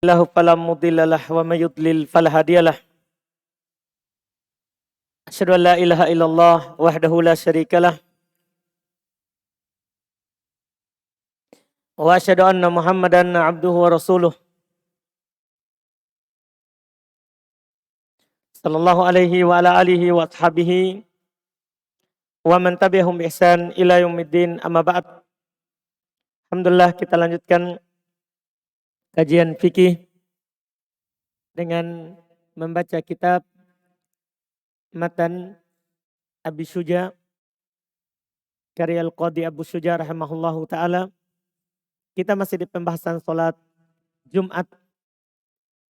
له فلا مضل له ومن يضلل فلا هادي له أشهد أن لا إله إلا الله وحده لا شريك له وأشهد أن محمدا عبده ورسوله صلى الله عليه وعلى آله وأصحابه ومن tabi'ahum بإحسان إلى يوم الدين أما بعد. Alhamdulillah, kita lanjutkan kajian fikih dengan membaca kitab Matan Abi Syuja karya Al-Qadhi Abu Syuja rahimahullahu ta'ala. Kita masih di pembahasan sholat Jumat.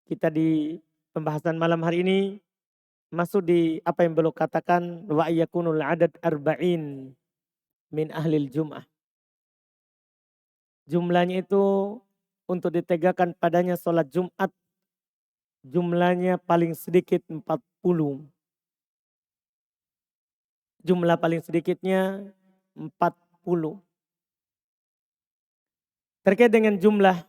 Kita di pembahasan malam hari ini masuk di apa yang belum katakan, wa yakunul adad arba'in min ahlil jum'ah. Jumlahnya itu untuk ditegakkan padanya sholat Jumat, jumlahnya paling sedikit 40. Jumlah paling sedikitnya 40. Terkait dengan jumlah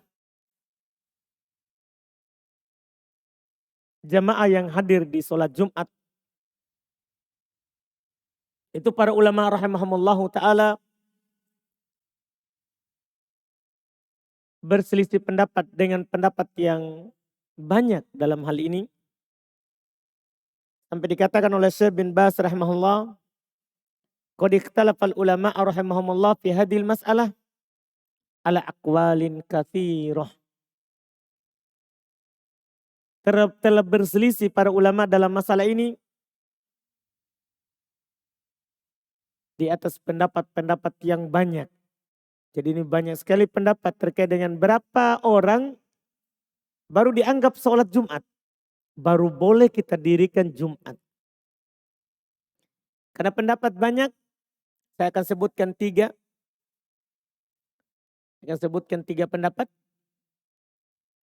jamaah yang hadir di sholat Jumat, itu para ulama rahimahumullahu ta'ala berselisih pendapat dengan pendapat yang banyak dalam hal ini. Sampai dikatakan oleh Syekh bin Baz rahimahullah, qad ikhtalafal ulama rahimahumullah fi hadhil mas'alah ala aqwalin katsirah. Telah berselisih para ulama dalam masalah ini di atas pendapat-pendapat yang banyak. Jadi ini banyak sekali pendapat terkait dengan berapa orang baru dianggap sholat Jumat, baru boleh kita dirikan Jumat. Karena pendapat banyak, saya akan sebutkan 3. Saya akan sebutkan 3 pendapat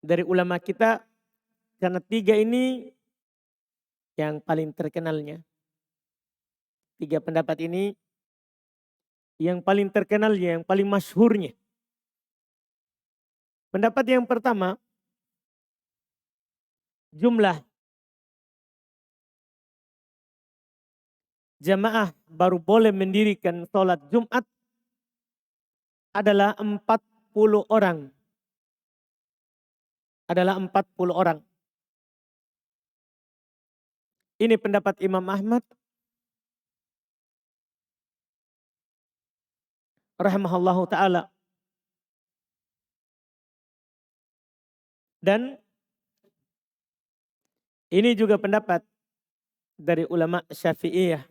dari ulama kita, karena 3 ini yang paling terkenalnya. 3 pendapat ini yang paling terkenalnya, yang paling masyhurnya. Pendapat yang pertama, jumlah jamaah baru boleh mendirikan sholat Jumat adalah 40 orang. Adalah 40 orang. Ini pendapat Imam Ahmad rahimahullahu ta'ala. Dan ini juga pendapat dari ulama Syafi'iyah.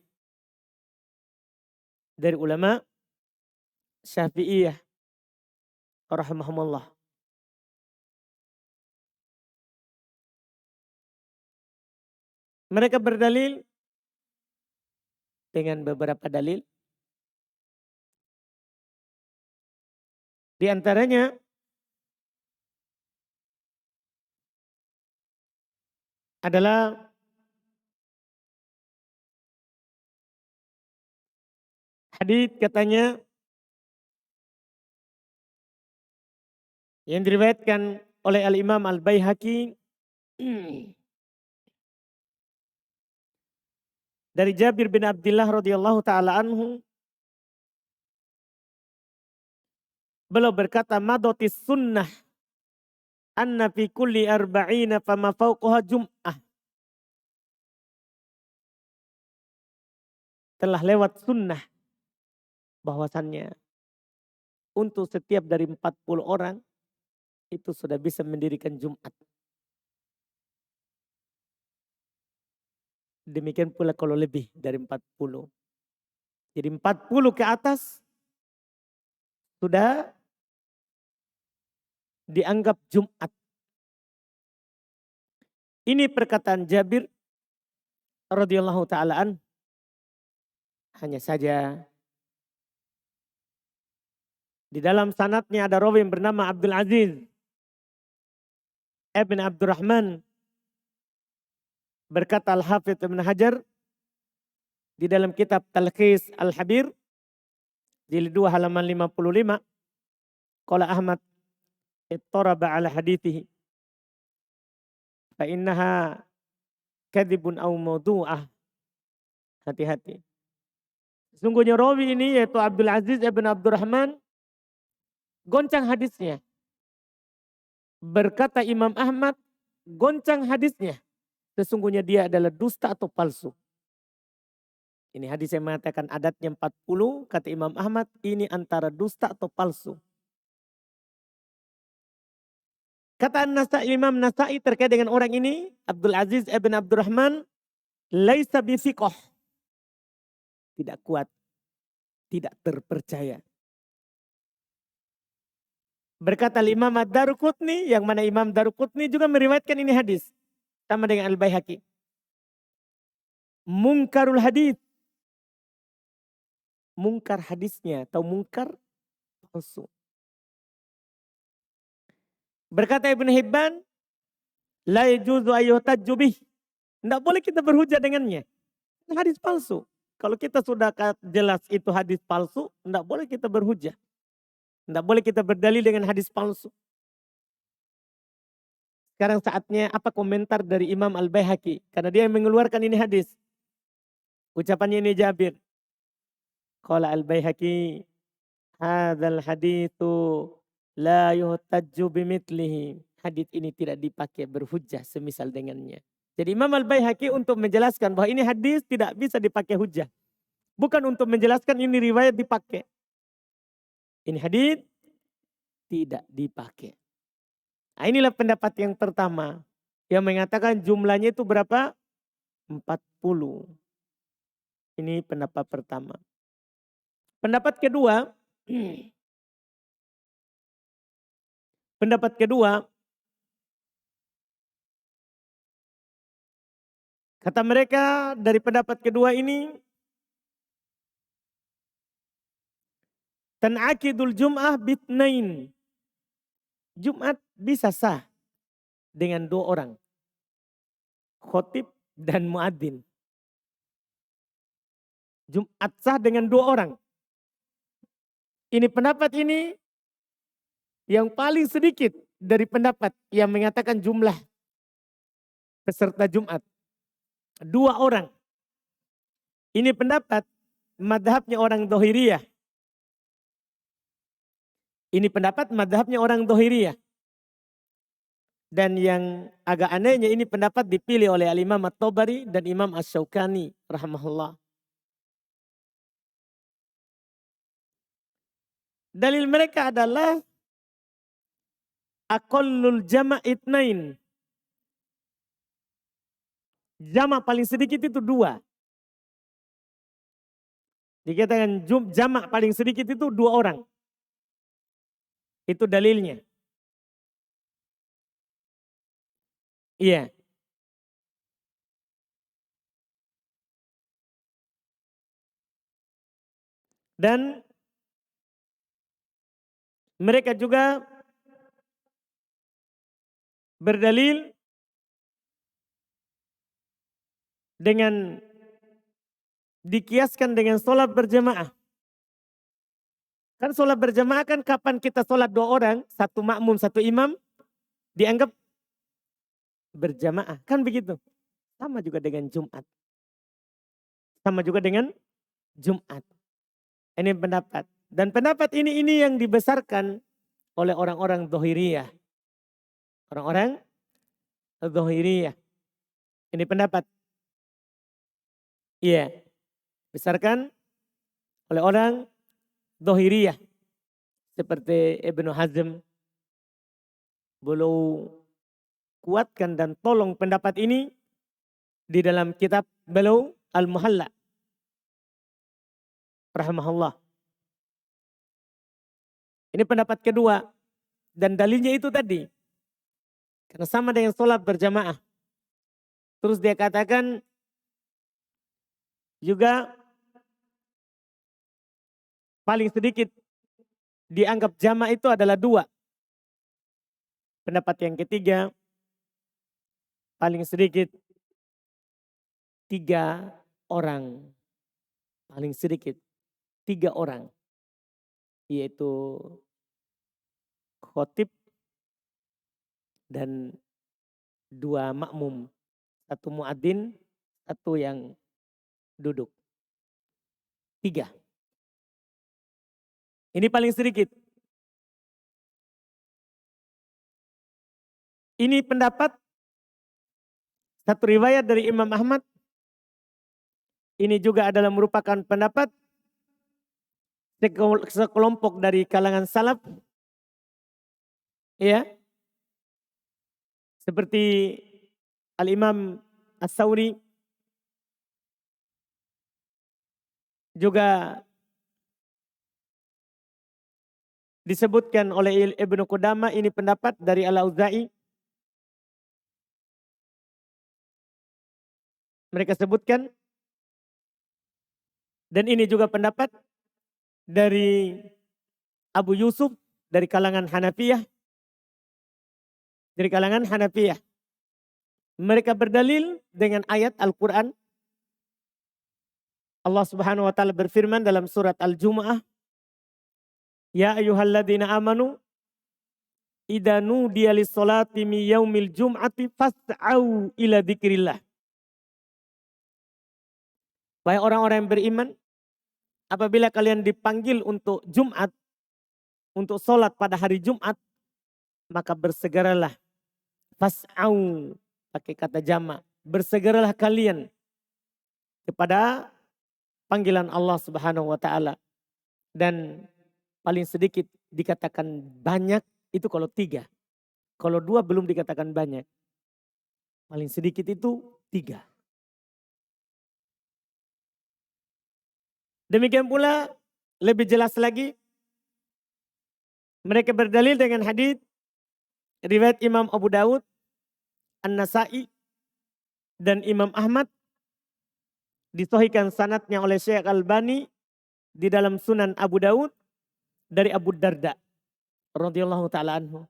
Dari ulama Syafi'iyah rahimahumullah. Mereka berdalil dengan beberapa dalil. Di antaranya adalah hadits katanya yang diriwayatkan oleh Al-Imam Al-Baihaqi dari Jabir bin Abdullah radhiyallahu ta'ala anhu. Beliau berkata, madotis sunnah anna fi kulli arba'ina fama fauqaha jum'ah. Telah lewat sunnah bahwasannya untuk setiap dari 40 orang itu sudah bisa mendirikan Jumat. Demikian pula kalau lebih dari 40. Jadi 40 ke atas sudah dianggap Jumat. Ini perkataan Jabir radhiyallahu ta'ala an. Hanya saja di dalam sanadnya ada rawi yang bernama Abdul Aziz ibn Abdurrahman. Berkata Al-Hafidh Ibn Hajar di dalam kitab Talkhis Al-Habir jilid 2 halaman 55. Qala Ahmad ittaraba ala hadithihi. Fa innaha kadzibun aw mawdu'ah. Hati-hati. Sungguhnya rawi ini yaitu Abdul Aziz ibn Abdurrahman goncang hadisnya. Berkata Imam Ahmad goncang hadisnya. Sesungguhnya dia adalah dusta atau palsu. Ini hadis yang mengatakan adatnya 40, kata Imam Ahmad ini antara dusta atau palsu. Kata Imam Nasa'i terkait dengan orang ini, Abdul Aziz ibn Abdurrahman, laisa bithiqah. Tidak kuat, tidak terpercaya. Berkata Imam Ad-Daruqutni, yang mana Imam Daruqutni juga meriwayatkan ini hadis. Sama dengan Al-Baihaqi. Mungkarul hadis. Mungkar hadisnya atau mungkar palsu. Berkata Ibn Hibban, la yajuzu ayyuhtajju bih. Tidak boleh kita berhujah dengannya. Hadis palsu. Kalau kita sudah jelas itu hadis palsu, tidak boleh kita berhujah. Tidak boleh kita berdalil dengan hadis palsu. Sekarang saatnya apa komentar dari Imam Al-Baihaqi. Karena dia yang mengeluarkan ini hadis. Ucapannya ini Jabir. Qala Al-Baihaqi, hadzal haditsu la yuhtajju bimithlihi. Hadis ini tidak dipakai berhujjah semisal dengannya. Jadi Imam Al-Baihaqi untuk menjelaskan bahwa ini hadis tidak bisa dipakai hujjah. Bukan untuk menjelaskan ini riwayat dipakai. Ini hadis tidak dipakai. Nah, inilah pendapat yang pertama. Yang mengatakan jumlahnya itu berapa? 40. Ini pendapat pertama. Pendapat kedua. Pendapat kedua. Kata mereka dari pendapat kedua ini. Tan'akidul jum'ah bitnain. Jumat bisa sah dengan 2 orang. Khotib dan muadzin. Jumat sah dengan 2 orang. Ini pendapat ini yang paling sedikit dari pendapat yang mengatakan jumlah peserta Jumat. 2 orang. Ini pendapat madhabnya orang Dhahiriyah. Ini pendapat madhabnya orang Dhahiriyah. Dan yang agak anehnya ini pendapat dipilih oleh Al-Imam At-Tabari dan Imam Asy-Syaukani rahimahullah. Dalil mereka adalah aqallul jama' itnain. Jama' paling sedikit itu 2. Dikatakan jama' paling sedikit itu 2 orang. Itu dalilnya. Iya. Dan mereka juga berdalil dengan dikiaskan dengan sholat berjamaah. Kan sholat berjamaah kan kapan kita sholat 2 orang, 1 makmum, 1 imam, dianggap berjamaah. Kan begitu. Sama juga dengan Jumat. Sama juga dengan Jumat. Ini pendapat. Dan pendapat ini yang dibesarkan oleh orang-orang Dhahiriyah. Orang-orang Dhahiriyah. Ini pendapat. Iya. Besarkan oleh orang Dhahiriyah. Seperti Ibnu Hazm. Beliau kuatkan dan tolong pendapat ini di dalam kitab beliau Al-Muhalla. Rahimahullah. Ini pendapat kedua. Dan dalilnya itu tadi. Karena sama dengan sholat berjamaah. Terus dia katakan juga paling sedikit dianggap jamaah itu adalah 2. Pendapat yang ketiga, paling sedikit 3 orang. Paling sedikit 3 orang. Yaitu khotib dan 2 makmum. 1 muadzin, 1 yang duduk. 3. Ini paling sedikit. Ini pendapat satu riwayat dari Imam Ahmad. Ini juga adalah merupakan pendapat sekelompok dari kalangan salaf. Ya. Seperti Al-Imam As-Sawri. Juga disebutkan oleh Ibnu Qudamah, ini pendapat dari Al-Auza'i. Mereka sebutkan. Dan ini juga pendapat dari Abu Yusuf dari kalangan Hanafiyah. Dari kalangan Hanafiyah. Mereka berdalil dengan ayat Al-Quran. Allah Subhanahu wa taala berfirman dalam surat Al-Jumu'ah, ya ayyuhalladzina amanu idza nudiya lis-salati min yaumil jum'ati fas'au ila dzikrillah. Wahai orang-orang yang beriman, apabila kalian dipanggil untuk Jumat, untuk sholat pada hari Jumat, maka bersegeralah. Fas'au, pakai kata jamak. Bersegeralah kalian kepada panggilan Allah Subhanahu wa taala. Dan paling sedikit dikatakan banyak itu kalau 3. Kalau 2 belum dikatakan banyak. Paling sedikit itu 3. Demikian pula lebih jelas lagi. Mereka berdalil dengan hadits riwayat Imam Abu Daud, An-Nasa'i, dan Imam Ahmad. Disahihkan sanadnya oleh Syekh Albani di dalam Sunan Abu Daud dari Abu Darda radhiyallahu taala anhu.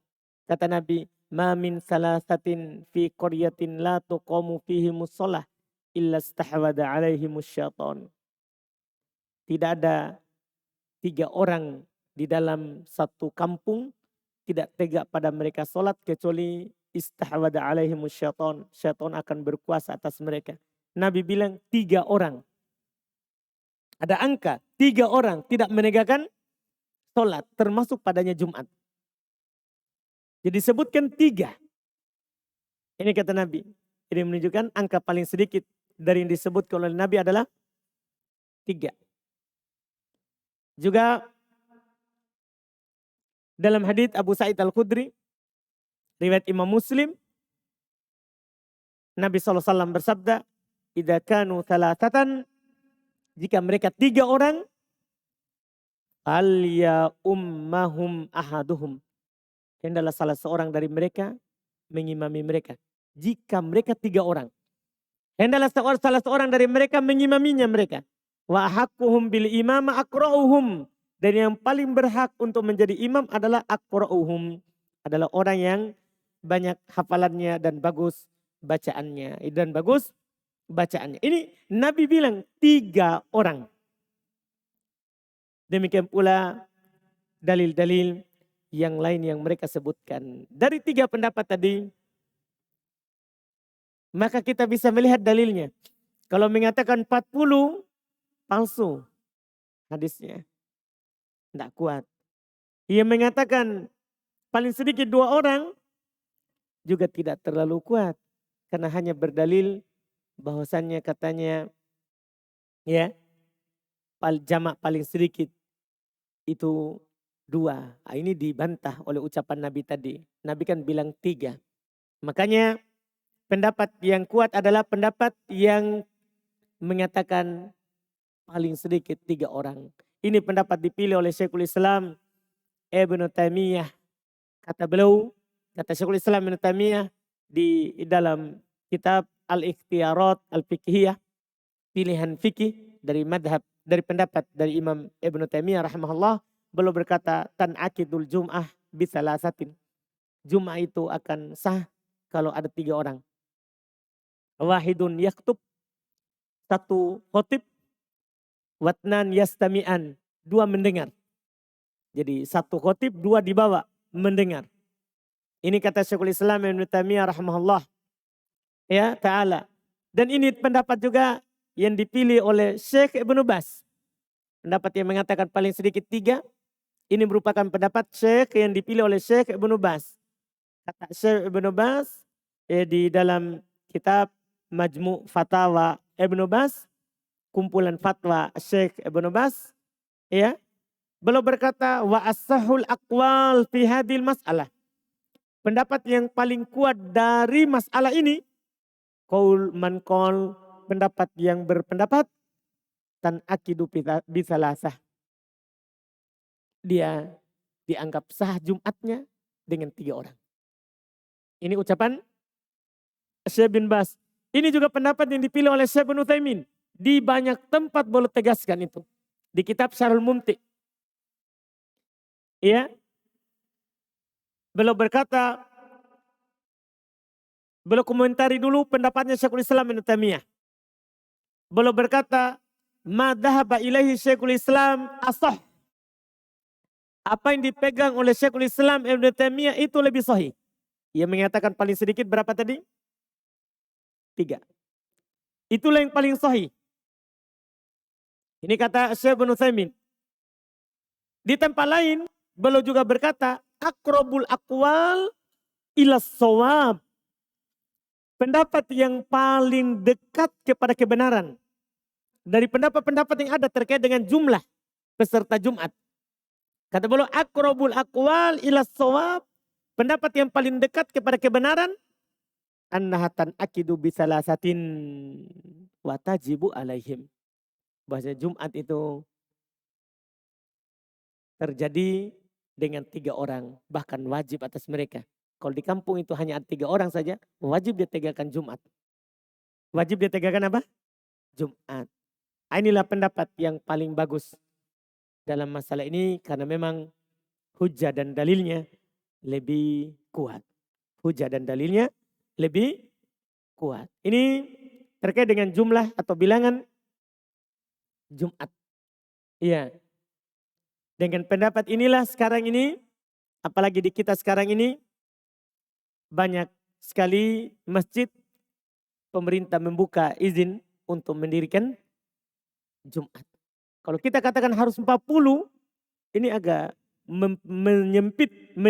Kata Nabi, "Ma min salasatin fi qaryatin la tuqamu fihi mushallah illa istahwada alaihimus syaitan." Tidak ada 3 orang di dalam satu kampung tidak tegak pada mereka sholat kecuali istahwada alaihimus syaitan. Syaitan akan berkuasa atas mereka. Nabi bilang 3 orang. Ada angka 3 orang tidak menegakkan sholat termasuk padanya Jumat. Jadi sebutkan 3. Ini kata Nabi. Ini menunjukkan angka paling sedikit dari yang disebutkan oleh Nabi adalah 3. Juga dalam hadits Abu Sa'id Al-Khudri, riwayat Imam Muslim, Nabi SAW bersabda, "Idza kanu thalathatan," jika mereka 3 orang, "Alya ummahum ahaduhum." Hendaklah salah seorang dari mereka mengimami mereka. Jika mereka 3 orang, hendaklah salah seorang dari mereka mengimaminya mereka. Wa haqquhum bil imama aqra'uhum. Dan yang paling berhak untuk menjadi imam adalah aqra'uhum. Adalah orang yang banyak hafalannya dan bagus bacaannya. Dan bagus bacaannya. Ini Nabi bilang 3 orang. Demikian pula dalil-dalil yang lain yang mereka sebutkan. Dari 3 pendapat tadi, maka kita bisa melihat dalilnya. Kalau mengatakan 40, palsu hadisnya. Tidak kuat. Ia mengatakan paling sedikit 2 orang juga tidak terlalu kuat. Karena hanya berdalil bahwasannya katanya ya jamak paling sedikit itu 2. Nah, ini dibantah oleh ucapan Nabi tadi. Nabi kan bilang 3. Makanya pendapat yang kuat adalah pendapat yang mengatakan paling sedikit 3 orang. Ini pendapat dipilih oleh Syekhul Islam Ibnu Taimiyah. Kata beliau, kata Syekhul Islam Ibnu Taimiyah di dalam kitab Al-Ikhtiyarat Al-Fiqhiyah, pilihan fikih dari madhab, dari pendapat dari Imam Ibnu Taimiyah rahimahullah, beliau berkata, tan'akidul jum'ah bisalasatin. Jum'ah itu akan sah kalau ada 3 orang. Wahidun yaktub, 1 khotib, watnan yastami'an, 2 mendengar. Jadi 1 khotib, 2 di bawah mendengar. Ini kata Syekhul Islam Ibnu Taimiyah rahimahullah. ya ta'ala. Dan ini pendapat juga yang dipilih oleh Syekh Ibnu Baz. Pendapat yang mengatakan paling sedikit 3. Ini merupakan pendapat Syekh yang dipilih oleh Syekh Ibnu Baz. Kata Syekh Ibnu Baz di dalam kitab Majmu' Fatawa Ibnu Baz, kumpulan fatwa Syekh Ibnu Baz, ya. Beliau berkata wa as-sahul aqwal fi hadhil mas'alah. Pendapat yang paling kuat dari masalah ini, qaul man qol, pendapat yang berpendapat tan akidu bisalasah. Dia dianggap sah Jumatnya dengan 3 orang. Ini ucapan Syekh bin Baz. Ini juga pendapat yang dipilih oleh Syekh bin Utsaimin. Di banyak tempat boleh tegaskan itu. Di kitab Syarhul Mumti. Ya. Beliau berkata, beliau komentari dulu pendapatnya Syekhul Islam Ibnu Taimiyah. Beliau berkata, ma dhahaba ilaihi Syekhul Islam asah. Apa yang dipegang oleh Syekhul Islam Ibnu Taimiyah itu lebih sahih. Ia mengatakan paling sedikit berapa tadi? 3. Itulah yang paling sahih. Ini kata Syekh bin Utsaimin. Di tempat lain, beliau juga berkata, aqrabul aqwal ila shawab. Pendapat yang paling dekat kepada kebenaran. Dari pendapat-pendapat yang ada terkait dengan jumlah peserta Jumat. Kata beliau, aqrabul aqwal ila shawab. Pendapat yang paling dekat kepada kebenaran. Annahatan akidu bisalasatin wa tajibu alaihim. Bahasa Jumat itu terjadi dengan 3 orang. Bahkan wajib atas mereka. Kalau di kampung itu hanya 3 orang saja. Wajib dia tegakkan Jumat. Wajib dia tegakkan apa? Jumat. Inilah pendapat yang paling bagus dalam masalah ini. Karena memang hujah dan dalilnya lebih kuat. Hujah dan dalilnya lebih kuat. Ini terkait dengan jumlah atau bilangan Jumat. Iya. Dengan pendapat inilah sekarang ini, apalagi di kita sekarang ini, banyak sekali masjid pemerintah membuka izin untuk mendirikan Jumat. Kalau kita katakan harus 40, ini agak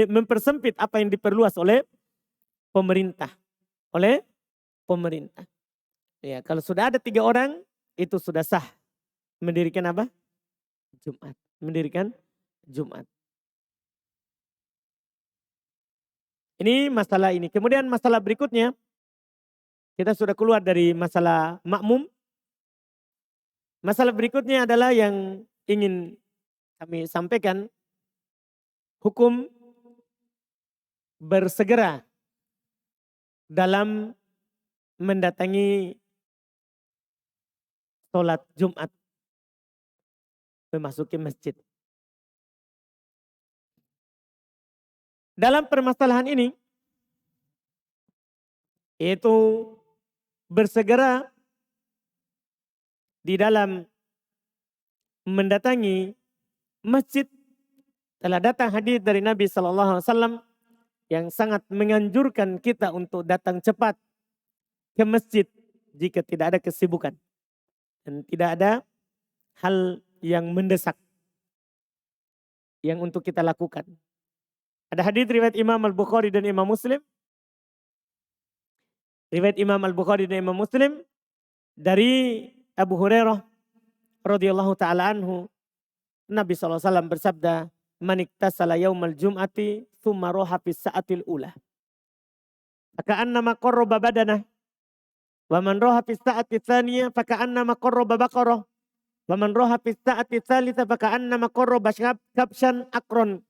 mempersempit apa yang diperluas oleh pemerintah. Oleh pemerintah. Ya, kalau sudah ada 3 orang, itu sudah sah. Mendirikan apa? Jumat. Mendirikan Jumat. Ini masalah ini. Kemudian masalah berikutnya, kita sudah keluar dari masalah makmum. Masalah berikutnya adalah yang ingin kami sampaikan. Hukum bersegera dalam mendatangi sholat Jumat. Memasuki masjid. Dalam permasalahan ini, yaitu bersegera di dalam mendatangi masjid, telah datang hadis dari Nabi SAW yang sangat menganjurkan kita untuk datang cepat ke masjid jika tidak ada kesibukan dan tidak ada hal yang mendesak yang untuk kita lakukan. Ada hadis riwayat Imam Al-Bukhari dan Imam Muslim. Riwayat Imam Al-Bukhari dan Imam Muslim dari Abu Hurairah radhiyallahu taala anhu, Nabi SAW bersabda, "Man iktasala yaumal jum'ati tsumma roha fis sa'atil ula. Faka'annama qarraba badanah. Wa man roha fis sa'ati tsaniyah faka'annama qarraba baqarah. Wa man roha fis sa'ati tsalitsah faka'annama qarraba kabshan akron.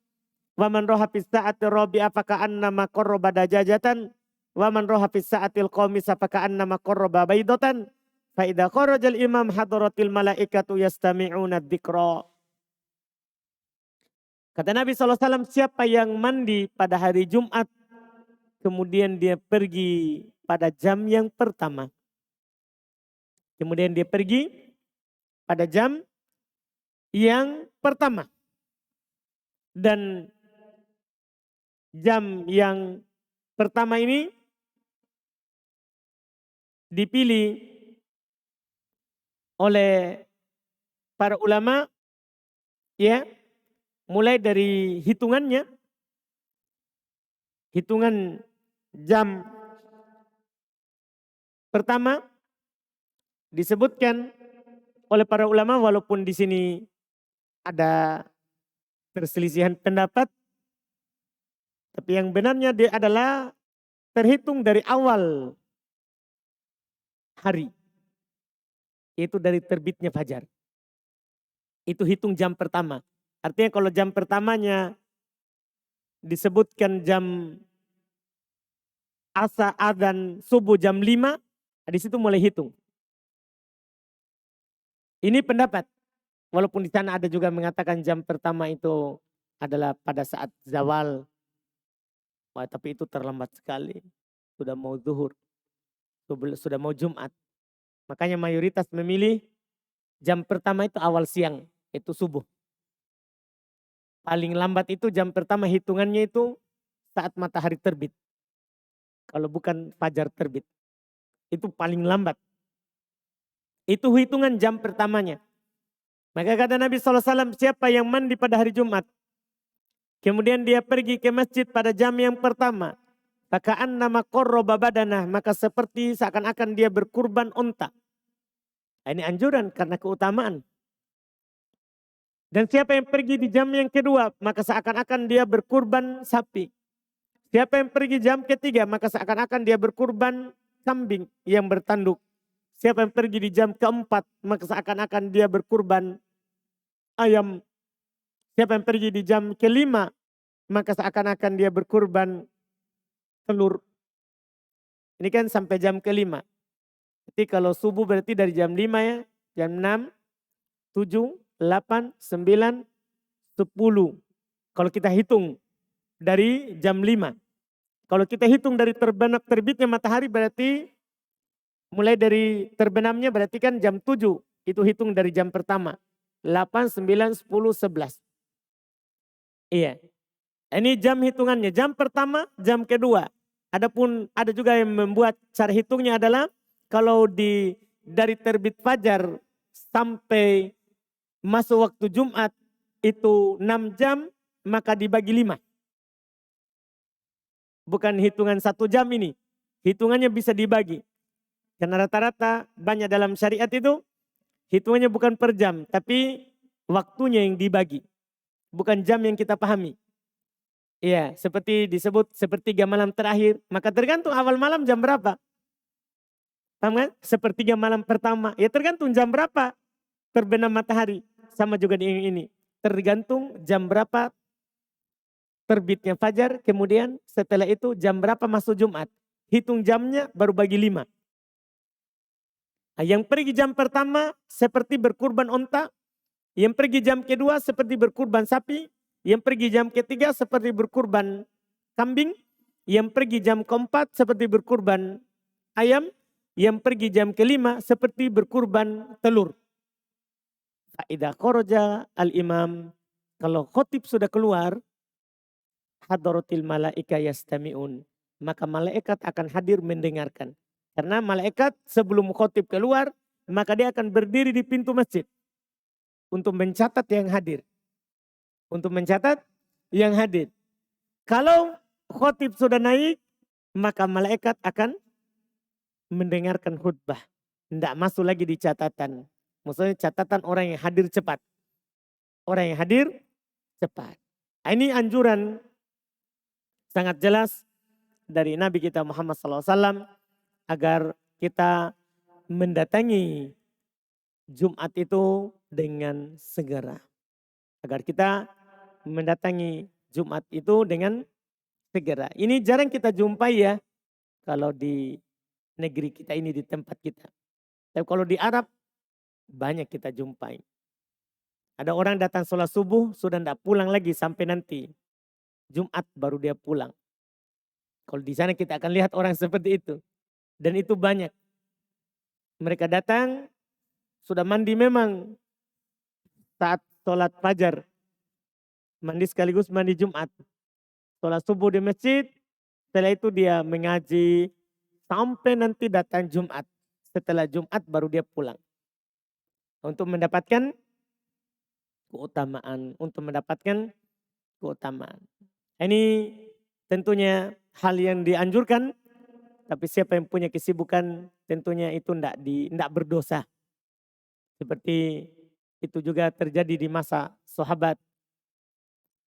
Wa man roha fis sa'ati rabi'ah faka'annama qarraba dajajatan. Wa man roha fis sa'atil khamisah faka'annama qarraba baydatan. Fa idza kharajal imam hadaratil malaikatu yastami'una dzikra." Kata Nabi SAW, siapa yang mandi pada hari Jumat, kemudian dia pergi pada jam yang pertama. Kemudian dia pergi pada jam yang pertama. Dan jam yang pertama ini dipilih oleh para ulama, ya, mulai dari hitungan jam pertama disebutkan oleh para ulama, walaupun di sini ada perselisihan pendapat, tapi yang benarnya dia adalah terhitung dari awal hari, yaitu dari terbitnya fajar. Itu hitung jam pertama. Artinya kalau jam pertamanya disebutkan jam asa adzan subuh jam 5, di situ mulai hitung. Ini pendapat. Walaupun di sana ada juga mengatakan jam pertama itu adalah pada saat zawal. Wah, tapi itu terlambat sekali. Sudah mau zuhur. Sudah mau Jumat. Makanya mayoritas memilih jam pertama itu awal siang. Itu subuh. Paling lambat itu jam pertama hitungannya itu saat matahari terbit. Kalau bukan fajar terbit. Itu paling lambat. Itu hitungan jam pertamanya. Maka kata Nabi SAW, siapa yang mandi pada hari Jumat, kemudian dia pergi ke masjid pada jam yang pertama, Faka'an nama qarraba badanah, maka seperti seakan-akan dia berkurban unta. Ini anjuran karena keutamaan. Dan siapa yang pergi di jam yang kedua, maka seakan-akan dia berkurban sapi. Siapa yang pergi jam ketiga, maka seakan-akan dia berkurban kambing yang bertanduk. Siapa yang pergi di jam keempat, maka seakan-akan dia berkurban ayam. Siapa yang pergi di jam kelima, maka seakan-akan dia berkurban telur. Ini kan sampai jam kelima. Jadi kalau subuh berarti dari jam 5 ya, jam 6, 7, 8, 9, 10. Kalau kita hitung dari jam 5. Kalau kita hitung dari terbitnya matahari berarti mulai dari terbenamnya berarti kan jam 7. Itu hitung dari jam pertama. 8, 9, 10, 11. Iya. Ini jam hitungannya. Jam pertama, jam kedua. Adapun ada juga yang membuat cara hitungnya adalah kalau dari terbit fajar sampai masuk waktu Jumat itu 6 jam, maka dibagi 5. Bukan hitungan 1 jam ini. Hitungannya bisa dibagi. Karena rata-rata banyak dalam syariat itu hitungannya bukan per jam, tapi waktunya yang dibagi. Bukan jam yang kita pahami. Iya, seperti disebut sepertiga malam terakhir. Maka tergantung awal malam jam berapa. Paham kan? Sepertiga malam pertama. Ya tergantung jam berapa terbenam matahari. Sama juga di ini. Tergantung jam berapa terbitnya fajar. Kemudian setelah itu jam berapa masuk Jumat. Hitung jamnya baru bagi 5. Nah, yang pergi jam pertama seperti berkurban onta. Yang pergi jam kedua seperti berkurban sapi. Yang pergi jam ketiga seperti berkurban kambing. Yang pergi jam keempat seperti berkurban ayam. Yang pergi jam kelima seperti berkurban telur. Faidah kharaja al-imam. Kalau khotib sudah keluar. Hadaratil malaika yastami'un. Maka malaikat akan hadir mendengarkan. Karena malaikat sebelum khotib keluar, maka dia akan berdiri di pintu masjid. Untuk mencatat yang hadir. Untuk mencatat yang hadir. Kalau khotib sudah naik, maka malaikat akan mendengarkan khutbah. Tidak masuk lagi di catatan. Maksudnya catatan orang yang hadir cepat. Orang yang hadir cepat. Ini anjuran sangat jelas dari Nabi kita Muhammad SAW. Agar kita mendatangi Jumat itu dengan segera. Agar kita mendatangi Jumat itu dengan segera. Ini jarang kita jumpai ya. Kalau di negeri kita ini, di tempat kita. Tapi kalau di Arab, banyak kita jumpai. Ada orang datang sholat subuh, sudah tidak pulang lagi sampai nanti. Jumat baru dia pulang. Kalau di sana kita akan lihat orang seperti itu. Dan itu banyak. Mereka datang, sudah mandi memang saat sholat fajar. Mandi sekaligus mandi Jumat. Sholat subuh di masjid, setelah itu dia mengaji sampai nanti datang Jumat. setelah Jumat baru dia pulang. Untuk mendapatkan keutamaan. Untuk mendapatkan keutamaan. Ini tentunya hal yang dianjurkan. Tapi siapa yang punya kesibukan tentunya itu tidak berdosa. Seperti itu juga terjadi di masa sahabat.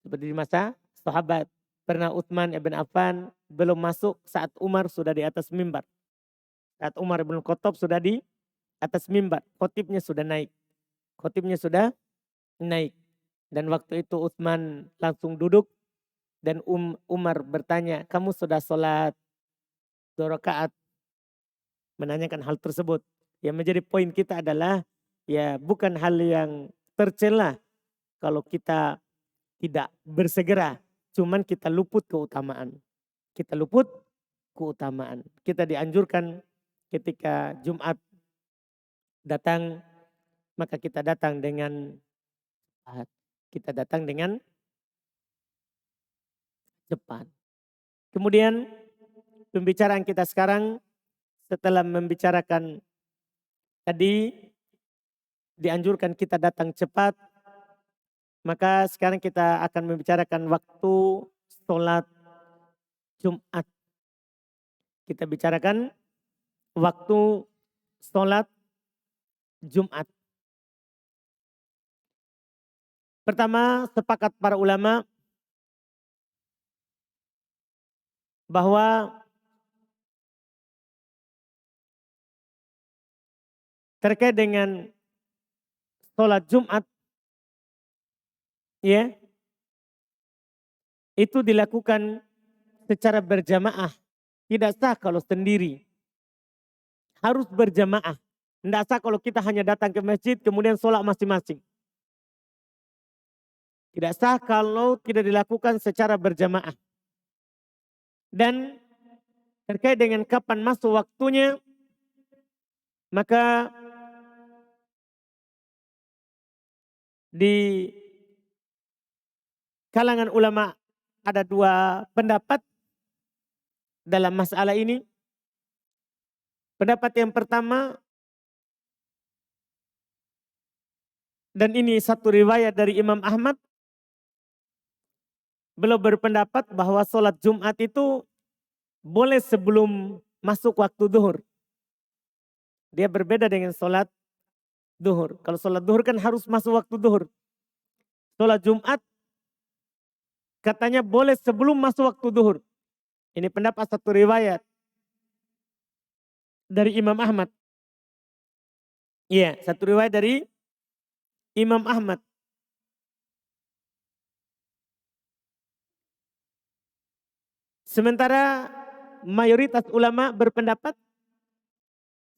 Seperti di masa sahabat. Pernah Utsman ibn Affan belum masuk saat Umar sudah di atas mimbar. Saat Umar ibn Khattab sudah di atas mimbar. Khotibnya sudah naik. Khotibnya sudah naik. Dan waktu itu Utsman langsung duduk. Dan Umar bertanya, kamu sudah sholat 2 rakaat? Menanyakan hal tersebut. Yang menjadi poin kita adalah ya bukan hal yang tercela kalau kita tidak bersegera. Cuman kita luput keutamaan. Kita luput keutamaan. Kita dianjurkan ketika Jumat datang, maka kita datang dengan cepat. Kita datang dengan cepat. Kemudian pembicaraan kita sekarang setelah membicarakan tadi dianjurkan kita datang cepat, maka sekarang kita akan membicarakan waktu sholat Jumat. Kita bicarakan waktu sholat Jumat. Pertama, sepakat para ulama bahwa terkait dengan sholat Jumat, ya, itu dilakukan secara berjamaah. Tidak sah kalau sendiri. Harus berjamaah. Tidak sah kalau kita hanya datang ke masjid kemudian sholat masing-masing. Tidak sah kalau tidak dilakukan secara berjamaah. Dan terkait dengan kapan masuk waktunya, maka di kalangan ulama ada 2 pendapat dalam masalah ini. Pendapat yang pertama, dan ini satu riwayat dari Imam Ahmad, beliau berpendapat bahwa sholat Jumat itu boleh sebelum masuk waktu zuhur. Dia berbeda dengan sholat zuhur. Kalau sholat zuhur kan harus masuk waktu zuhur. Sholat Jumat katanya boleh sebelum masuk waktu zuhur. Ini pendapat satu riwayat dari Imam Ahmad. Iya, satu riwayat dari Imam Ahmad. Sementara mayoritas ulama berpendapat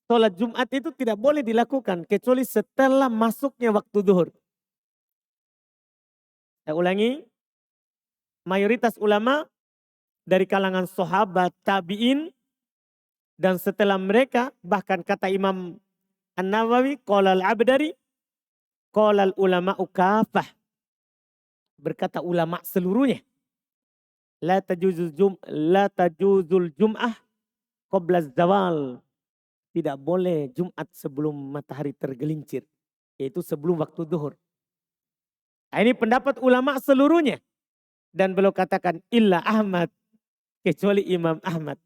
sholat Jumat itu tidak boleh dilakukan kecuali setelah masuknya waktu zuhur. Saya ulangi, mayoritas ulama dari kalangan sahabat, tabi'in, dan setelah mereka, bahkan kata Imam An-Nawawi, qolal abdari, qolal ulama ukafah. Berkata ulama seluruhnya. La tajuzul jum'ah qabla zawal. Tidak boleh Jumat sebelum matahari tergelincir. Yaitu sebelum waktu zuhur. Nah, ini pendapat ulama seluruhnya. Dan beliau katakan illa Ahmad. Kecuali Imam Ahmad.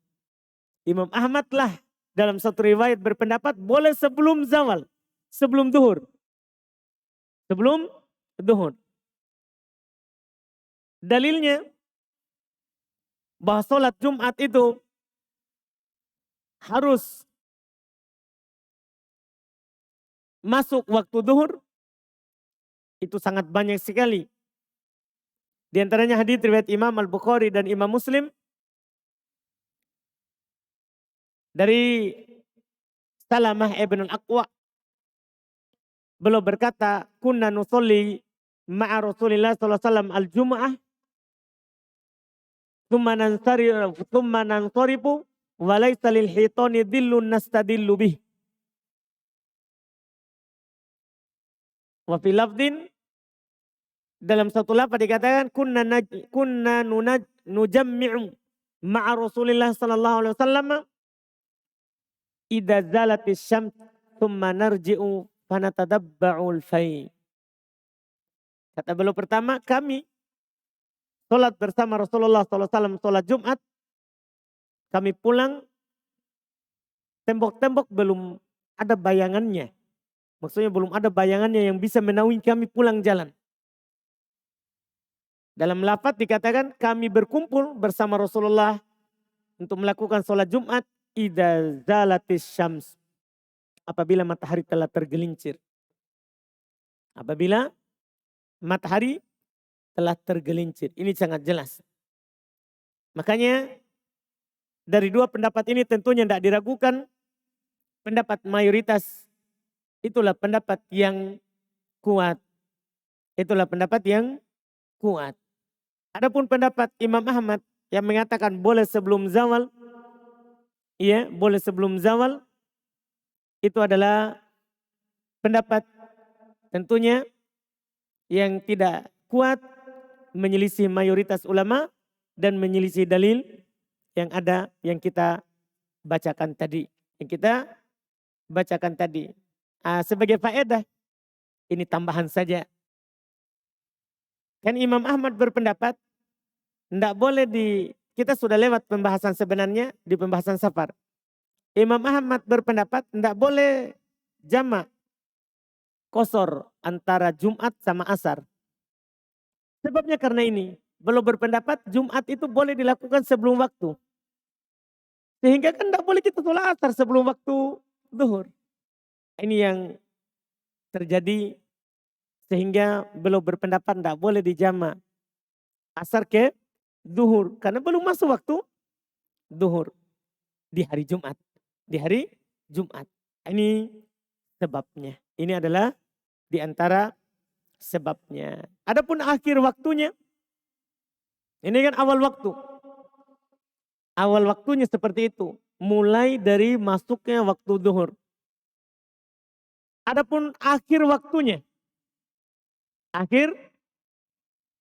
Imam Ahmad lah dalam satu riwayat berpendapat boleh sebelum zawal. Sebelum zuhur. Sebelum zuhur. Dalilnya bahwa sholat Jumat itu harus masuk waktu zuhur. Itu sangat banyak sekali. Di antaranya hadits riwayat Imam Al-Bukhari dan Imam Muslim. Dari Salamah ibn al-Aqwa. Beliau berkata, kunna nusolli ma'a Rasulillah sallallahu alaihi wasallam al-Jum'ah. Thumma nansarifu wa laysa lil hitani dhillun nastadillu bih. Wa fi lafdin, dalam satu lafaz dikatakan kunna nujammi'u ma'a Rasulillah sallallahu alaihi wasallam idza zalatis syams thumma narji'u fanatadabba'ul fai. Kata beliau pertama, kami sholat bersama Rasulullah SAW, sholat Jumat, kami pulang, tembok-tembok belum ada bayangannya. Maksudnya belum ada bayangannya yang bisa menaungi kami pulang jalan. Dalam lafaz dikatakan kami berkumpul bersama Rasulullah untuk melakukan sholat Jumat, idza zalatis syams, apabila matahari telah tergelincir. Apabila matahari telah tergelincir. Ini sangat jelas. Makanya dari dua pendapat ini tentunya tidak diragukan. Pendapat mayoritas itulah pendapat yang kuat. Itulah pendapat yang kuat. Adapun pendapat Imam Ahmad yang mengatakan boleh sebelum zawal. Iya, boleh sebelum zawal. Itu adalah pendapat tentunya yang tidak kuat, menyelisih mayoritas ulama dan menyelisih dalil yang ada yang kita bacakan tadi. Yang kita bacakan tadi. Sebagai faedah, ini tambahan saja. Kan Imam Ahmad berpendapat, tidak boleh kita sudah lewat pembahasan sebenarnya di pembahasan safar. Imam Ahmad berpendapat tidak boleh jamak qasar antara Jumat sama asar. Sebabnya karena ini, beliau berpendapat Jumat itu boleh dilakukan sebelum waktu. Sehingga kan tidak boleh kita sholat asar sebelum waktu zuhur. Ini yang terjadi sehingga beliau berpendapat tidak boleh dijama asar ke zuhur. Karena belum masuk waktu zuhur di hari Jumat. Di hari Jumat. Ini sebabnya. Ini adalah di antara sebabnya. Adapun akhir waktunya, ini kan awal waktu. Awal waktunya seperti itu. Mulai dari masuknya waktu zuhur. Adapun akhir waktunya. Akhir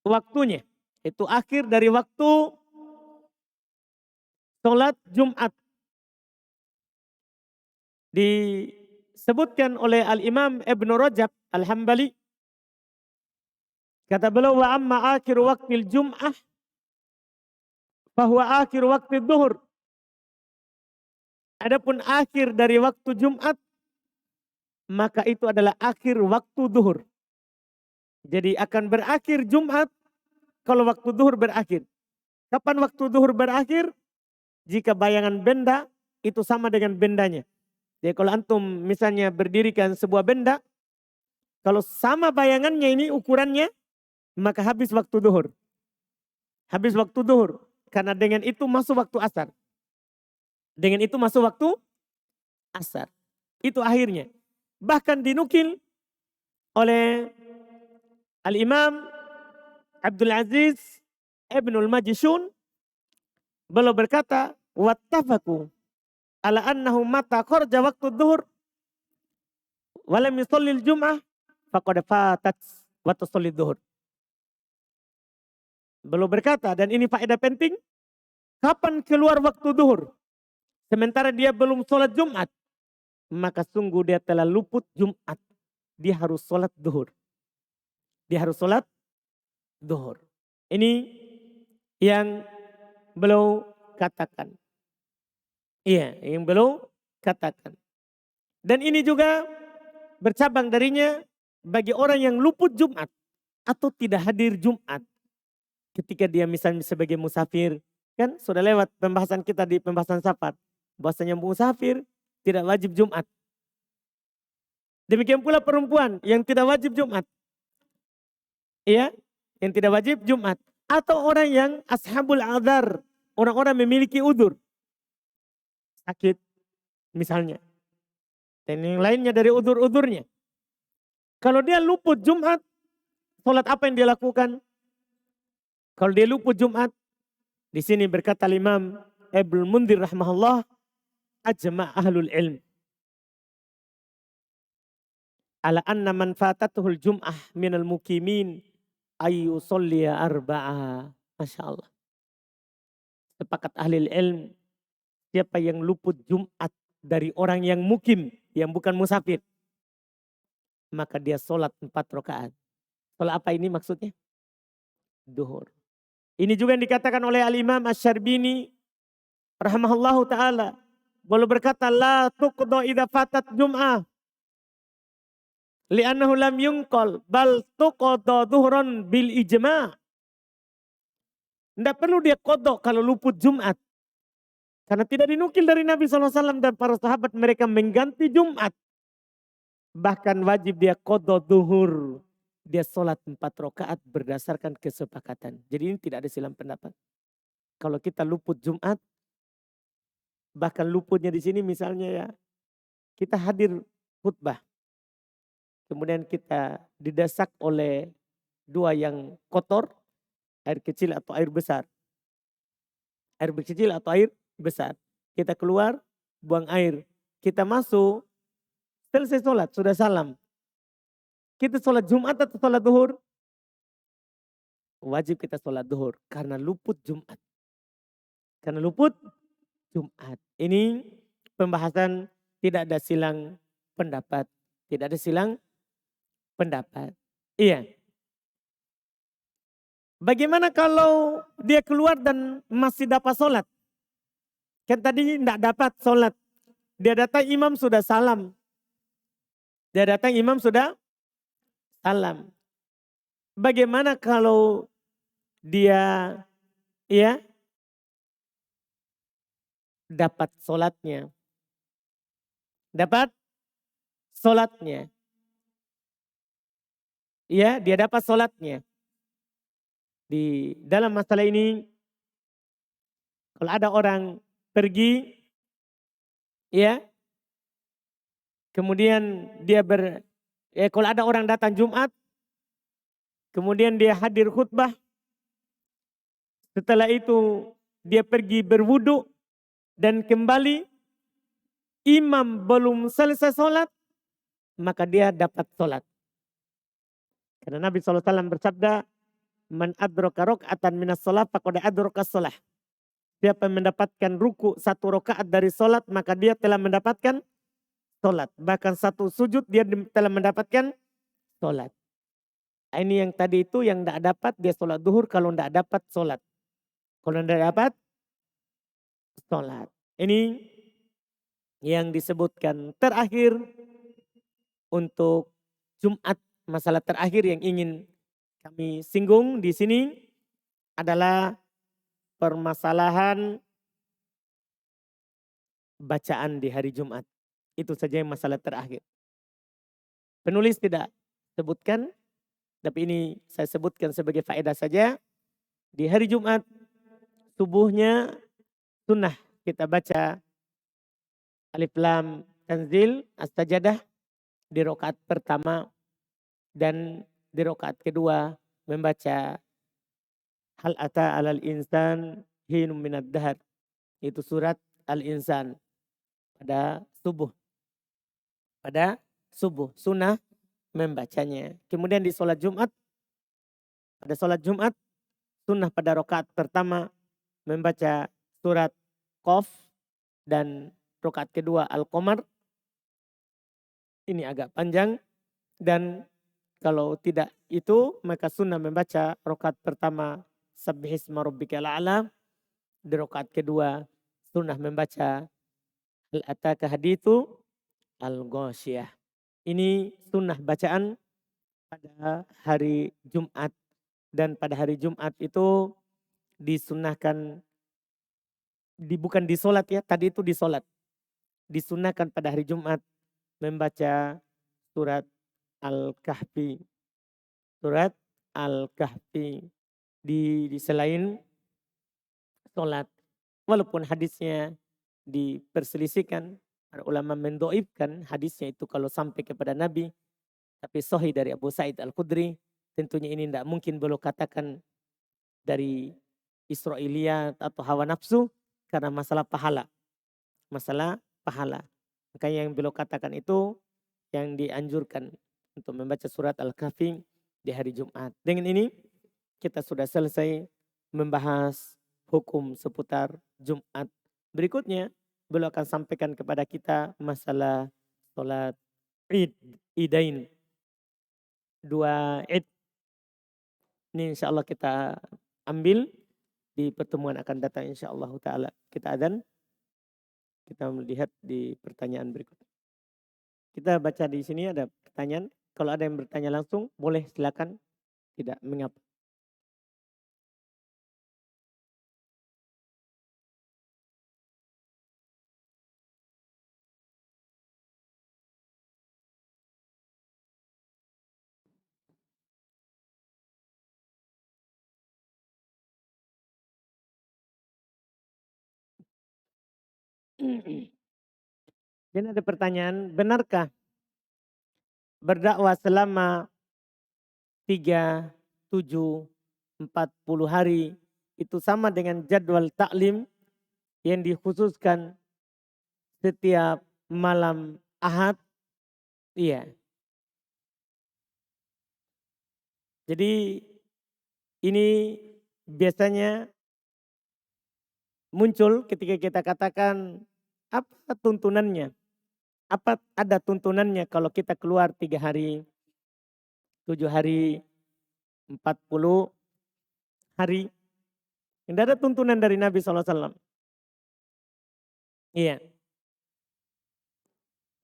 waktunya. Itu akhir dari waktu sholat Jumat. Disebutkan oleh Al-Imam Ibn Rajab Al-Hambali. Kata beliau, wa amma akhir waktil Jum'ah fahuwa akhir waktu zuhur. Adapun akhir dari waktu Jumat, maka itu adalah akhir waktu zuhur. Jadi akan berakhir Jumat kalau waktu zuhur berakhir. Kapan waktu zuhur berakhir? Jika bayangan benda itu sama dengan bendanya. Jadi kalau antum misalnya berdirikan sebuah benda, kalau sama bayangannya ini ukurannya, maka habis waktu zuhur. Habis waktu zuhur. Karena dengan itu masuk waktu asar. Dengan itu masuk waktu asar. Itu akhirnya. Bahkan dinukil oleh Al-Imam Abdul Aziz Ibnul Majishun. Beliau berkata, wattafaku ala annahu mata kharaja waktu zuhur walam yusallil jum'ah faqad fatat waktu sholat zuhur. Beliau berkata, dan ini faedah penting, kapan keluar waktu zuhur sementara dia belum sholat Jumat, maka sungguh dia telah luput Jumat. Dia harus sholat zuhur. Dia harus sholat zuhur. Ini yang beliau katakan. Iya, yang beliau katakan. Dan ini juga bercabang darinya bagi orang yang luput Jumat atau tidak hadir Jumat. Ketika dia misalnya sebagai musafir, kan sudah lewat pembahasan kita di pembahasan safar. Bahwasanya musafir tidak wajib Jumat. Demikian pula perempuan yang tidak wajib Jumat. Iya, yang tidak wajib Jumat. Atau orang yang ashabul adzar, orang-orang memiliki udzur. Sakit misalnya. Dan yang lainnya dari udzur-udzurnya. Kalau dia luput Jumat, sholat apa yang dia lakukan? Kalau dia luput Jumat, di sini berkata Imam Ibnu Munzir rahimahullah, ajma' ahlul ilm ala anna man fatatuhul jum'ah minal mukimin ayu solliya arba'a. Masya Allah. Sepakat ahli ilm, siapa yang luput Jumat dari orang yang mukim, yang bukan musafir. Maka dia sholat 4 rakaat. Sholat apa ini maksudnya? Duhur. Ini juga yang dikatakan oleh Al-Imam Asy-Syarbini rahimahullahu ta'ala. Beliau berkata, la tuqda idza fatat jum'ah. Li'annahu lam yungqal bal tuqda duhran bil ijma'. Tidak perlu dia kodok kalau luput Jumat. Karena tidak dinukil dari Nabi SAW dan para sahabat mereka mengganti Jumat. Bahkan wajib dia kodok duhur. Dia sholat 4 rakaat berdasarkan kesepakatan. Jadi ini tidak ada silang pendapat. Kalau kita luput Jumat, bahkan luputnya di sini misalnya ya, kita hadir khutbah. Kemudian kita didesak oleh 2 yang kotor, air kecil atau air besar. Air kecil atau air besar. Kita keluar, buang air. Kita masuk, selesai sholat, sudah salam. Kita sholat Jumat atau sholat duhur? Wajib kita sholat duhur. Karena luput Jumat. Karena luput Jumat. Ini pembahasan tidak ada silang pendapat. Tidak ada silang pendapat. Iya. Bagaimana kalau dia keluar dan masih dapat sholat? Kan tadi tidak dapat sholat. Dia datang imam sudah salam. Dia datang imam sudah salam. Bagaimana kalau dia ya dapat sholatnya? Dapat sholatnya. Ya, dia dapat sholatnya. Di dalam masalah ini, kalau ada orang pergi, ya, kemudian dia kalau ada orang datang Jumat, kemudian dia hadir khutbah, setelah itu dia pergi berwudu dan kembali, imam belum selesai sholat, maka dia dapat sholat. Karena Nabi SAW bersabda, man adraka rok'atan minas sholat faqad adraka sholah. Siapa yang mendapatkan ruku 1 rakaat dari sholat, maka dia telah mendapatkan sholat. Bahkan 1 sujud dia telah mendapatkan sholat. Ini yang tadi itu yang tidak dapat dia sholat duhur kalau tidak dapat sholat. Kalau tidak dapat sholat. Ini yang disebutkan terakhir untuk Jumat. Masalah terakhir yang ingin kami singgung di sini adalah permasalahan bacaan di hari Jumat. Itu saja yang masalah terakhir. Penulis tidak sebutkan, tapi ini saya sebutkan sebagai faedah saja. Di hari Jumat, subuhnya sunnah kita baca Alif Lam Tanzil As-Sajadah di rakaat pertama dan di rakaat kedua membaca Hal ata alal insan hinum minad dahar. Itu surat Al-Insan pada subuh. Pada subuh sunnah membacanya. Kemudian di sholat Jumat, pada sholat Jumat sunnah pada rakaat pertama membaca surat Qaf dan rakaat kedua Al-Qamar. Ini agak panjang dan kalau tidak itu maka sunnah membaca rakaat pertama Sabbihisma rabbikal a'la. Di rakaat kedua sunnah membaca Hal ataka hadithu al-ghasyiyah. Ini sunnah bacaan pada hari Jumat. Dan pada hari Jumat itu disunnahkan, bukan di sholat ya, tadi itu di sholat. Disunnahkan pada hari Jumat membaca surat Al-Kahfi. Surat Al-Kahfi di selain sholat. Walaupun hadisnya diperselisihkan, para ulama mendoibkan hadisnya itu kalau sampai kepada Nabi. Tapi sahih dari Abu Sa'id Al-Khudri, tentunya ini tidak mungkin beliau katakan dari Israiliyat atau hawa nafsu, karena masalah pahala. Masalah pahala. Makanya yang beliau katakan itu yang dianjurkan untuk membaca surat Al-Kahfi di hari Jumat. Dengan ini kita sudah selesai membahas hukum seputar Jumat. Berikutnya beliau akan sampaikan kepada kita masalah sholat Id, Idain. 2 Id. Ini insya Allah kita ambil di pertemuan akan datang insya Allah ta'ala. Kita adzan, kita melihat di pertanyaan berikutnya. Kita baca di sini ada pertanyaan. Kalau ada yang bertanya langsung boleh silakan. Tidak mengapa. Dan ada pertanyaan, benarkah berdakwah selama 3, 7, 40 hari itu sama dengan jadwal taklim yang dikhususkan setiap malam Ahad? Iya. Jadi ini biasanya muncul ketika kita katakan apa tuntunannya? Apa ada tuntunannya kalau kita keluar 3 hari, 7 hari, 40 hari? Tidak ada tuntunan dari Nabi SAW. Iya.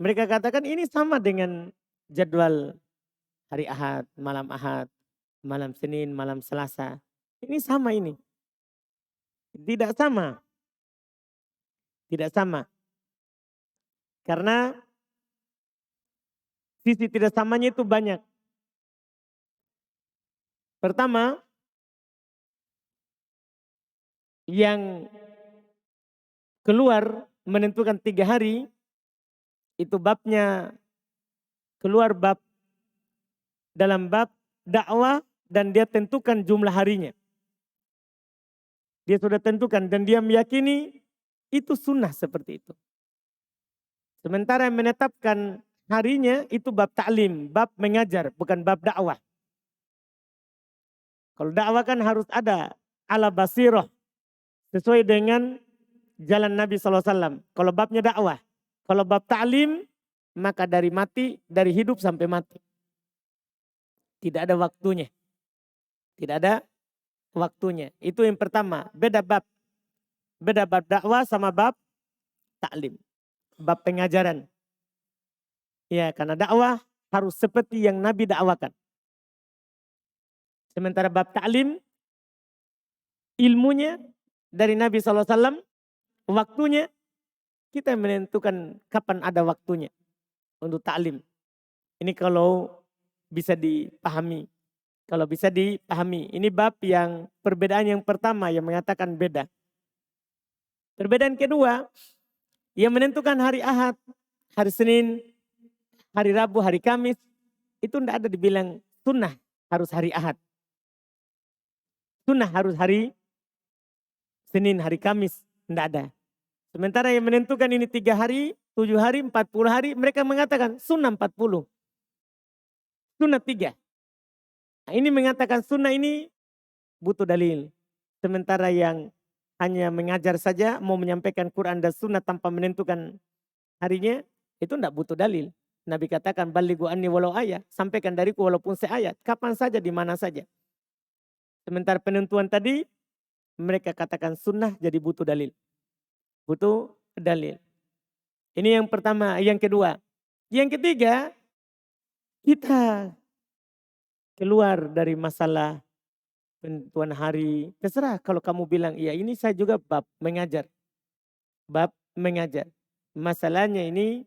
Mereka katakan ini sama dengan jadwal hari Ahad, malam Senin, malam Selasa. Ini sama ini. Tidak sama. Tidak sama. Karena sisi tidak samanya itu banyak. Pertama, yang keluar menentukan 3 hari, itu babnya keluar dalam bab dakwah dan dia tentukan jumlah harinya. Dia sudah tentukan dan dia meyakini itu sunnah seperti itu. Sementara yang menetapkan harinya itu bab ta'lim, bab mengajar, bukan bab dakwah. Kalau dakwah kan harus ada ala basirah sesuai dengan jalan Nabi SAW. Kalau babnya dakwah, kalau bab ta'lim maka dari hidup sampai mati. Tidak ada waktunya. Tidak ada waktunya. Itu yang pertama, beda bab. Beda bab dakwah sama bab ta'lim. Bab pengajaran. Ya, karena dakwah harus seperti yang Nabi dakwakan. Sementara bab ta'lim, ilmunya dari Nabi SAW, waktunya kita menentukan kapan ada waktunya untuk ta'lim. Ini kalau bisa dipahami. Kalau bisa dipahami. Ini bab yang perbedaan yang pertama yang mengatakan beda. Perbedaan kedua, yang menentukan hari Ahad, hari Senin, hari Rabu, hari Kamis, itu tidak ada dibilang sunnah harus hari Ahad. Sunnah harus hari Senin, hari Kamis, tidak ada. Sementara yang menentukan ini 3 hari, 7 hari, 40 hari, mereka mengatakan sunnah 40. Sunnah 3. Nah, ini mengatakan sunnah ini butuh dalil. Sementara yang hanya mengajar saja, mau menyampaikan Quran dan sunnah tanpa menentukan harinya, itu tidak butuh dalil. Nabi katakan, balighu anni walau ayat, sampaikan dariku walaupun seayat, kapan saja, di mana saja. Sementara penentuan tadi, mereka katakan sunnah jadi butuh dalil. Butuh dalil. Ini yang pertama. Yang kedua. Yang ketiga, kita keluar dari masalah penentuan hari. Terserah kalau kamu bilang, iya ini saya juga bab mengajar. Bab mengajar. Masalahnya ini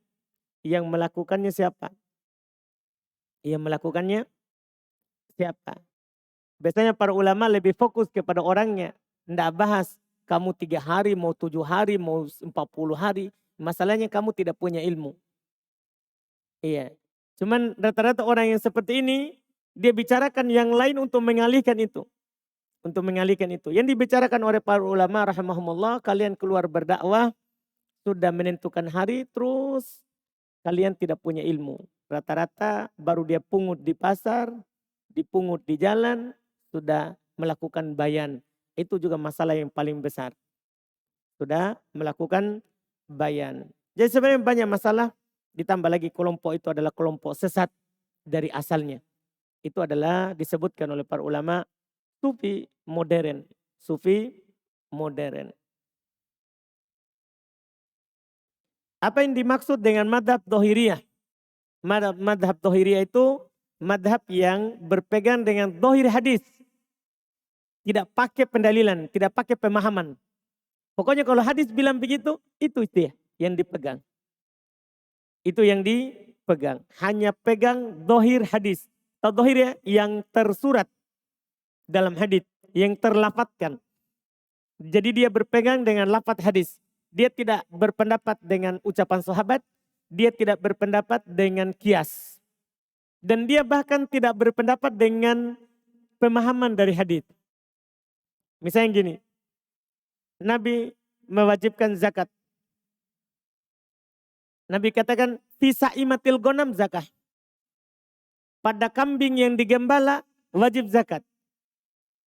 yang melakukannya siapa? Yang melakukannya siapa? Biasanya para ulama lebih fokus kepada orangnya. Tidak bahas kamu 3 hari, mau 7 hari, mau 40 hari. Masalahnya kamu tidak punya ilmu. Iya. Cuman rata-rata orang yang seperti ini, dia bicarakan yang lain untuk mengalihkan itu. Untuk mengalihkan itu. Yang dibicarakan oleh para ulama rahimahumullah, kalian keluar berdakwah, sudah menentukan hari, terus kalian tidak punya ilmu. Rata-rata baru dia pungut di pasar, dipungut di jalan, sudah melakukan bayan. Itu juga masalah yang paling besar. Sudah melakukan bayan. Jadi sebenarnya banyak masalah, ditambah lagi kelompok itu adalah kelompok sesat dari asalnya. Itu adalah disebutkan oleh para ulama sufi modern. Sufi modern. Apa yang dimaksud dengan madhab dohiriyah? Madhab dohiriyah itu madhab yang berpegang dengan dohir hadis. Tidak pakai pendalilan, tidak pakai pemahaman. Pokoknya kalau hadis bilang begitu, itu ya yang dipegang. Itu yang dipegang. Hanya pegang dohir hadis. Atau dohir ya, yang tersurat dalam hadis, yang terlafadzkan. Jadi dia berpegang dengan lafaz hadis. Dia tidak berpendapat dengan ucapan sahabat. Dia tidak berpendapat dengan kias. Dan dia bahkan tidak berpendapat dengan pemahaman dari hadis. Misalnya gini, Nabi mewajibkan zakat. Nabi katakan, fisa imatil gonam zakah. Pada kambing yang digembala wajib zakat.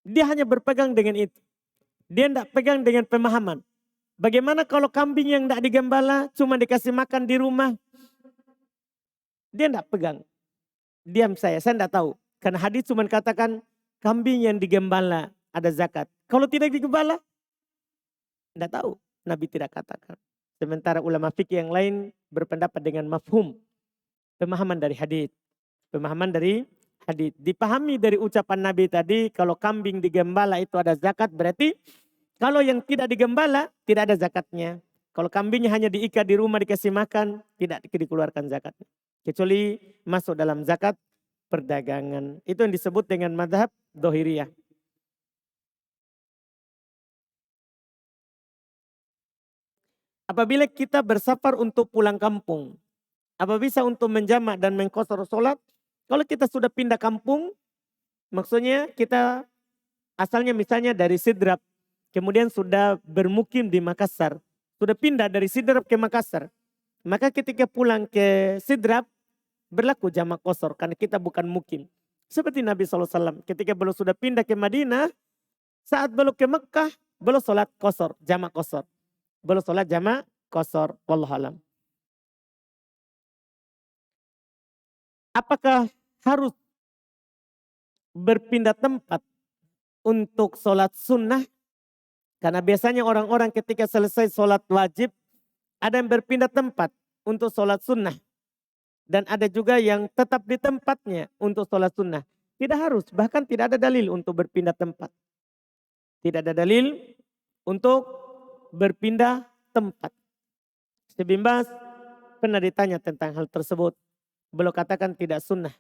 Dia hanya berpegang dengan itu. Dia tidak pegang dengan pemahaman. Bagaimana kalau kambing yang tidak digembala cuma dikasih makan di rumah? Dia tidak pegang. Diam saya tidak tahu. Karena hadis cuma katakan kambing yang digembala ada zakat. Kalau tidak digembala, tidak tahu. Nabi tidak katakan. Sementara ulama fikih yang lain berpendapat dengan mafhum. Pemahaman dari hadis. Pemahaman dari hadis. Dipahami dari ucapan Nabi tadi, kalau kambing digembala itu ada zakat, berarti kalau yang tidak digembala, tidak ada zakatnya. Kalau kambingnya hanya diikat di rumah dikasih makan, tidak dikeluarkan zakatnya. Kecuali masuk dalam zakat perdagangan. Itu yang disebut dengan madhab dohiriyah. Apabila kita bersafar untuk pulang kampung, apa bisa untuk menjamak dan mengqashar sholat? Kalau kita sudah pindah kampung, maksudnya kita asalnya misalnya dari Sidrap, kemudian sudah bermukim di Makassar. Sudah pindah dari Sidrap ke Makassar. Maka ketika pulang ke Sidrap, berlaku jamak qashar karena kita bukan mukim. Seperti Nabi SAW ketika beliau sudah pindah ke Madinah, saat beliau ke Mekah, beliau sholat qashar, jamak qashar. Beliau sholat jamak qashar. Wallahualam. Apakah harus berpindah tempat untuk sholat sunnah? Karena biasanya orang-orang ketika selesai sholat wajib, ada yang berpindah tempat untuk sholat sunnah. Dan ada juga yang tetap di tempatnya untuk sholat sunnah. Tidak harus, bahkan tidak ada dalil untuk berpindah tempat. Tidak ada dalil untuk berpindah tempat. Ibnu Baz pernah ditanya tentang hal tersebut. Beliau katakan tidak sunnah.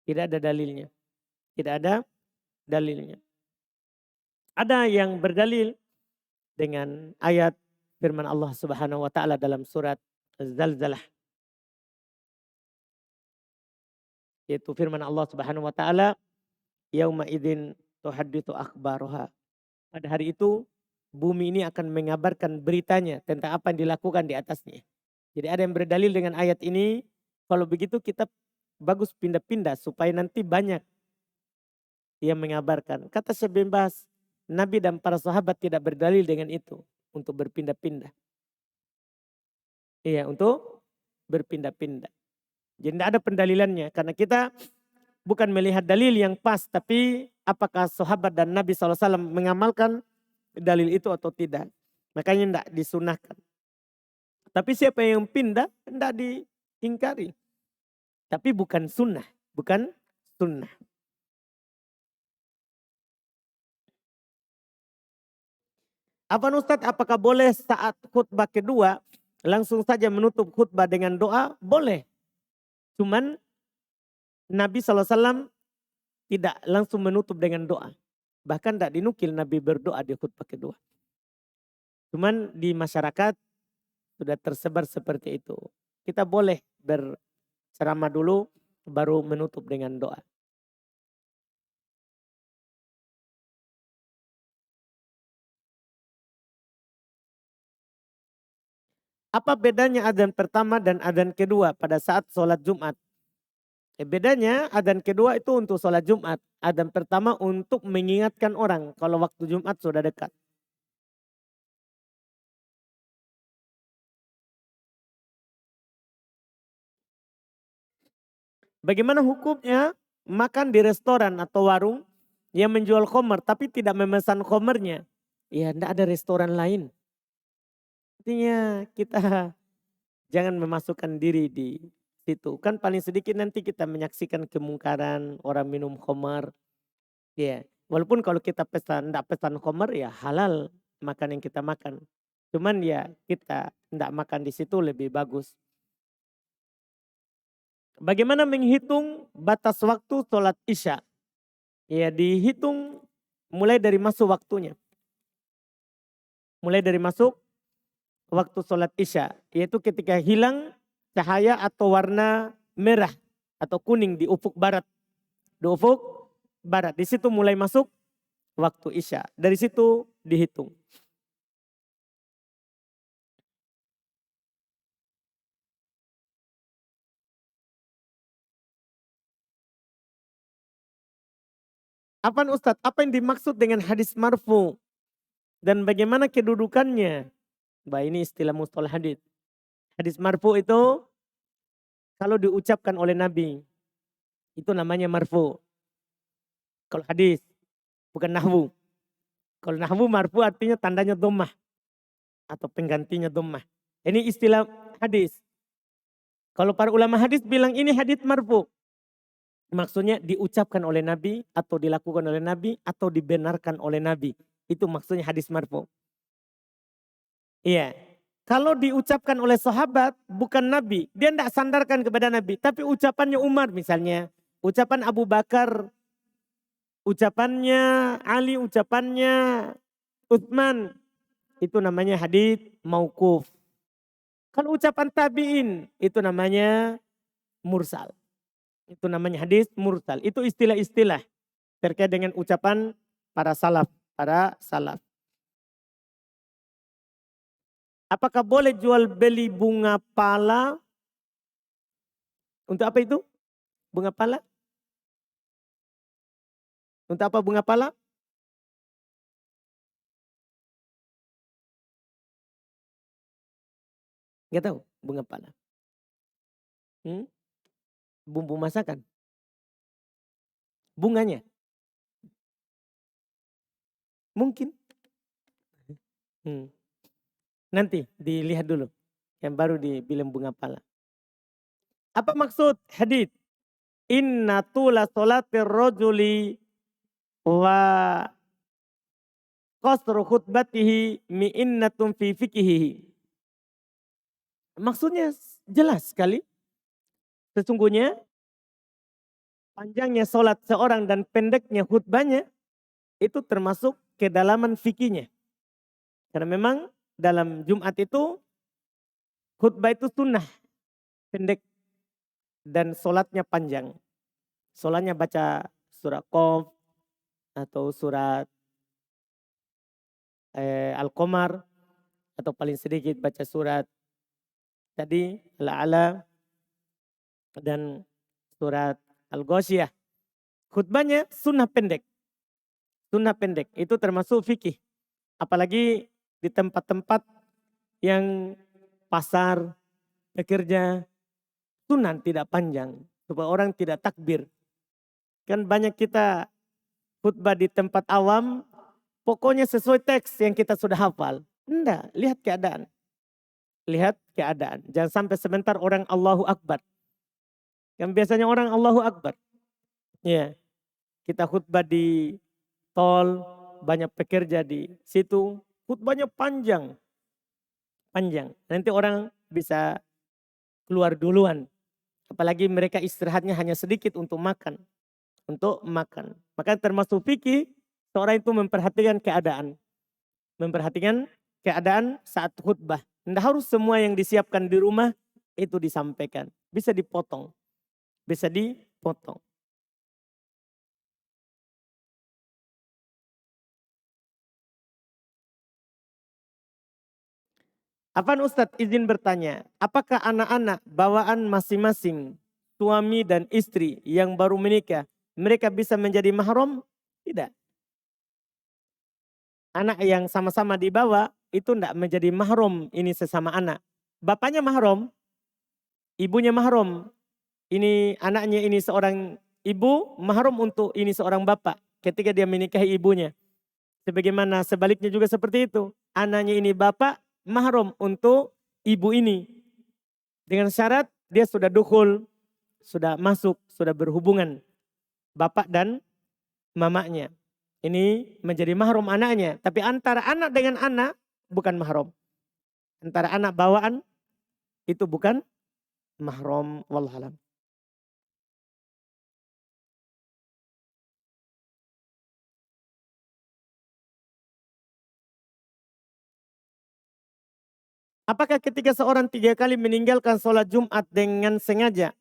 Tidak ada dalilnya. Tidak ada dalilnya. Ada yang berdalil dengan ayat firman Allah Subhanahu wa taala dalam surat Az-Zalzalah. Yaitu firman Allah Subhanahu wa taala, yauma idzin tuhadditsu akhbaruha. Pada hari itu bumi ini akan mengabarkan beritanya tentang apa yang dilakukan di atasnya. Jadi ada yang berdalil dengan ayat ini, kalau begitu kita bagus pindah-pindah supaya nanti banyak yang mengabarkan. Kata Syekh bin Baz, Nabi dan para sahabat tidak berdalil dengan itu untuk berpindah-pindah. Iya, untuk berpindah-pindah. Jadi tidak ada pendalilannya karena kita bukan melihat dalil yang pas, tapi apakah sahabat dan Nabi SAW mengamalkan dalil itu atau tidak. Makanya tidak disunahkan. Tapi siapa yang pindah tidak diingkari. Tapi bukan sunnah, bukan sunnah. Ustadz, apakah boleh saat khutbah kedua langsung saja menutup khutbah dengan doa? Boleh. Cuman Nabi SAW tidak langsung menutup dengan doa. Bahkan tidak dinukil Nabi berdoa di khutbah kedua. Cuman di masyarakat sudah tersebar seperti itu. Kita boleh berceramah dulu baru menutup dengan doa. Apa bedanya adzan pertama dan adzan kedua pada saat sholat Jumat? Bedanya adzan kedua itu untuk sholat Jumat. Adzan pertama untuk mengingatkan orang kalau waktu Jumat sudah dekat. Bagaimana hukumnya makan di restoran atau warung yang menjual khamar tapi tidak memesan khamarnya? Ya tidak ada restoran lain. Artinya kita jangan memasukkan diri di situ. Kan paling sedikit nanti kita menyaksikan kemungkaran orang minum khamar. Ya, walaupun kalau kita tidak pesan khamar ya halal makan yang kita makan. Cuman ya kita tidak makan di situ lebih bagus. Bagaimana menghitung batas waktu sholat isya? Ya dihitung mulai dari masuk waktunya. Mulai dari masuk waktu sholat isya. Yaitu ketika hilang cahaya atau warna merah atau kuning di ufuk barat. Di ufuk barat. Di situ mulai masuk waktu isya. Dari situ dihitung. Apa Ustadz? Apa yang dimaksud dengan hadis marfu? Dan bagaimana kedudukannya? Bah ini istilah mustalah hadis. Hadis marfu itu kalau diucapkan oleh Nabi. Itu namanya marfu. Kalau hadis. Bukan nahwu. Kalau nahwu marfu artinya tandanya dhammah. Atau penggantinya dhammah. Ini istilah hadis. Kalau para ulama hadis bilang ini hadis marfu. Maksudnya diucapkan oleh Nabi atau dilakukan oleh Nabi atau dibenarkan oleh Nabi. Itu maksudnya hadis marfu. Iya. Kalau diucapkan oleh sahabat bukan Nabi. Dia tidak sandarkan kepada Nabi. Tapi ucapannya Umar misalnya. Ucapan Abu Bakar. Ucapannya Ali. Ucapannya Utsman. Itu namanya hadis mauquf. Kalau ucapan tabi'in itu namanya mursal. Itu namanya hadis mursal. Itu istilah-istilah terkait dengan ucapan para salaf. Para salaf. Apakah boleh jual beli bunga pala? Untuk apa itu? Bunga pala? Untuk apa bunga pala? Enggak tahu bunga pala. Bumbu masakan. Bunganya. Mungkin. Nanti dilihat dulu. Yang baru dibilang bunga pala. Apa maksud hadits? Inna tula sholatir rajuli wa qasru khutbatihi mi'innatun fi fikihi. Maksudnya jelas sekali. Sesungguhnya panjangnya sholat seorang dan pendeknya khutbahnya itu termasuk kedalaman fikihnya. Karena memang dalam Jumat itu khutbah itu sunnah pendek dan sholatnya panjang. Sholatnya baca surat Qaf atau surat Al-Qamar atau paling sedikit baca surat tadi Al-A'la dan surat Al-Ghasyiyah. Khutbahnya sunnah pendek. Sunnah pendek itu termasuk fikih. Apalagi di tempat-tempat yang pasar, pekerja, sunnah tidak panjang. Supaya orang tidak takbir. Kan banyak kita khutbah di tempat awam, pokoknya sesuai teks yang kita sudah hafal. Enggak, lihat keadaan. Lihat keadaan. Jangan sampai sebentar orang Allahu Akbar. Kan biasanya orang Allahu Akbar. Ya, kita khutbah di tol, banyak pekerja di situ, khutbahnya panjang. Panjang. Nanti orang bisa keluar duluan. Apalagi mereka istirahatnya hanya sedikit untuk makan. Untuk makan. Maka termasuk fikih, seorang itu memperhatikan keadaan. Memperhatikan keadaan saat khutbah. Tidak harus semua yang disiapkan di rumah itu disampaikan. Bisa dipotong. Bisa dipotong. Afan Ustadz izin bertanya, apakah anak-anak bawaan masing-masing suami dan istri yang baru menikah, mereka bisa menjadi mahram? Tidak. Anak yang sama-sama dibawa itu tidak menjadi mahram ini sesama anak. Bapaknya mahram, ibunya mahram. ini anaknya ini seorang ibu, mahram untuk ini seorang bapak ketika dia menikahi ibunya. Sebagaimana sebaliknya juga seperti itu. Anaknya ini bapak, mahram untuk ibu ini. Dengan syarat dia sudah dukhul, sudah masuk, sudah berhubungan bapak dan mamanya. Ini menjadi mahram anaknya. Tapi antara anak dengan anak bukan mahram. Antara anak bawaan itu bukan mahram. Wallahualam. Apakah ketika seorang 3 kali meninggalkan sholat Jumat dengan sengaja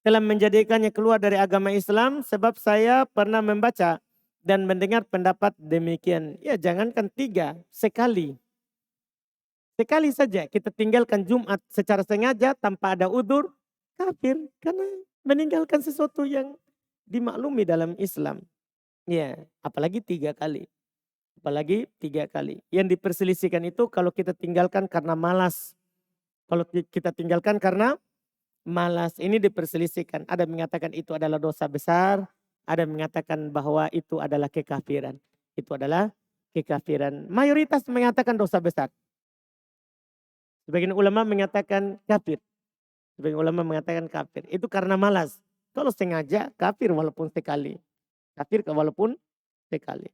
telah menjadikannya keluar dari agama Islam? Sebab saya pernah membaca dan mendengar pendapat demikian. Ya jangankan 3, sekali. Sekali saja kita tinggalkan Jumat secara sengaja tanpa ada udur, kafir. Karena meninggalkan sesuatu yang dimaklumi dalam Islam. Ya, apalagi 3 kali. Apalagi 3 kali. Yang diperselisihkan itu kalau kita tinggalkan karena malas. Kalau kita tinggalkan karena malas, ini diperselisihkan. Ada yang mengatakan itu adalah dosa besar. Ada yang mengatakan bahwa itu adalah kekafiran. Itu adalah kekafiran. Mayoritas mengatakan dosa besar. Sebagian ulama mengatakan kafir. Sebagian ulama mengatakan kafir. Itu karena malas. Kalau sengaja kafir walaupun sekali. Kafir walaupun sekali.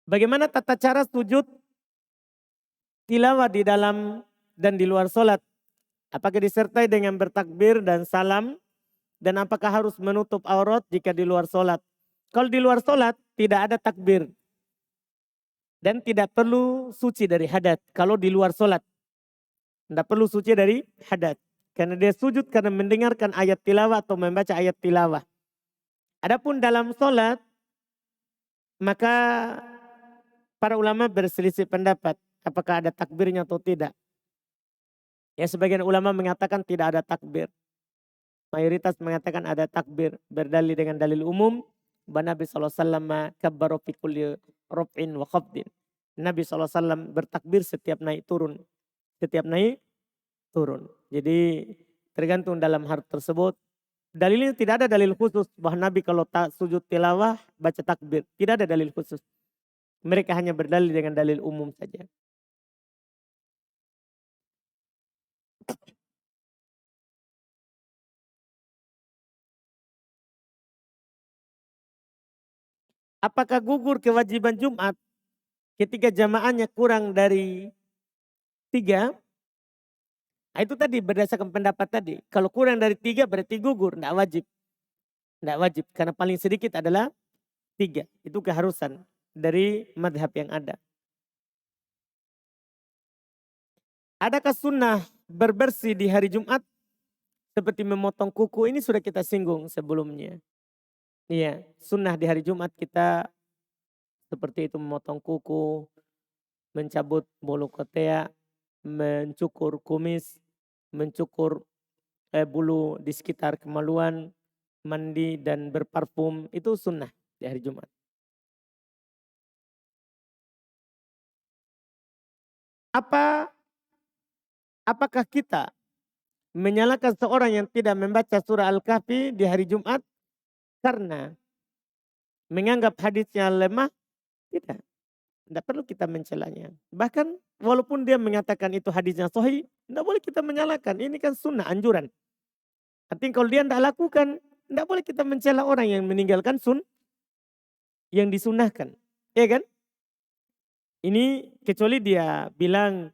Bagaimana tata cara sujud tilawah di dalam dan di luar sholat? Apakah disertai dengan bertakbir dan salam? Dan apakah harus menutup aurat jika di luar sholat? Kalau di luar sholat tidak ada takbir. Dan tidak perlu suci dari hadat. Kalau di luar sholat. Tidak perlu suci dari hadat. Karena dia sujud karena mendengarkan ayat tilawah atau membaca ayat tilawah. Adapun dalam sholat, maka para ulama berselisih pendapat. Apakah ada takbirnya atau tidak. Ya sebagian ulama mengatakan tidak ada takbir. Mayoritas mengatakan ada takbir. Berdalil dengan dalil umum. Nabi SAW kabbaro fi kulli raf'in wa khafdin. Nabi SAW bertakbir setiap naik turun. Setiap naik turun. Jadi tergantung dalam hal tersebut. Dalilnya tidak ada dalil khusus bahwa Nabi kalau tak sujud tilawah baca takbir. Tidak ada dalil khusus. Mereka hanya berdalil dengan dalil umum saja. Apakah gugur kewajiban Jumat ketika jamaahnya kurang dari 3? Nah, itu tadi berdasarkan pendapat tadi. Kalau kurang dari 3 berarti gugur, tidak wajib. Tidak wajib, karena paling sedikit adalah 3. Itu keharusan dari madhab yang ada. Adakah sunnah berbersih di hari Jumat? Seperti memotong kuku, ini sudah kita singgung sebelumnya. Iya, sunnah di hari Jumat kita seperti itu memotong kuku, mencabut bulu kotea, mencukur kumis, mencukur bulu di sekitar kemaluan, mandi dan berparfum, itu sunnah di hari Jumat. Apakah kita menyalahkan seorang yang tidak membaca surah Al-Kahfi di hari Jumat karena menganggap hadisnya lemah? Tidak. Tidak perlu kita mencelanya. Bahkan walaupun dia mengatakan itu hadisnya sahih, tidak boleh kita menyalahkan. Ini kan sunnah, anjuran. Artinya kalau dia tidak lakukan, tidak boleh kita mencela orang yang meninggalkan yang disunahkan. Ya kan? Ini kecuali dia bilang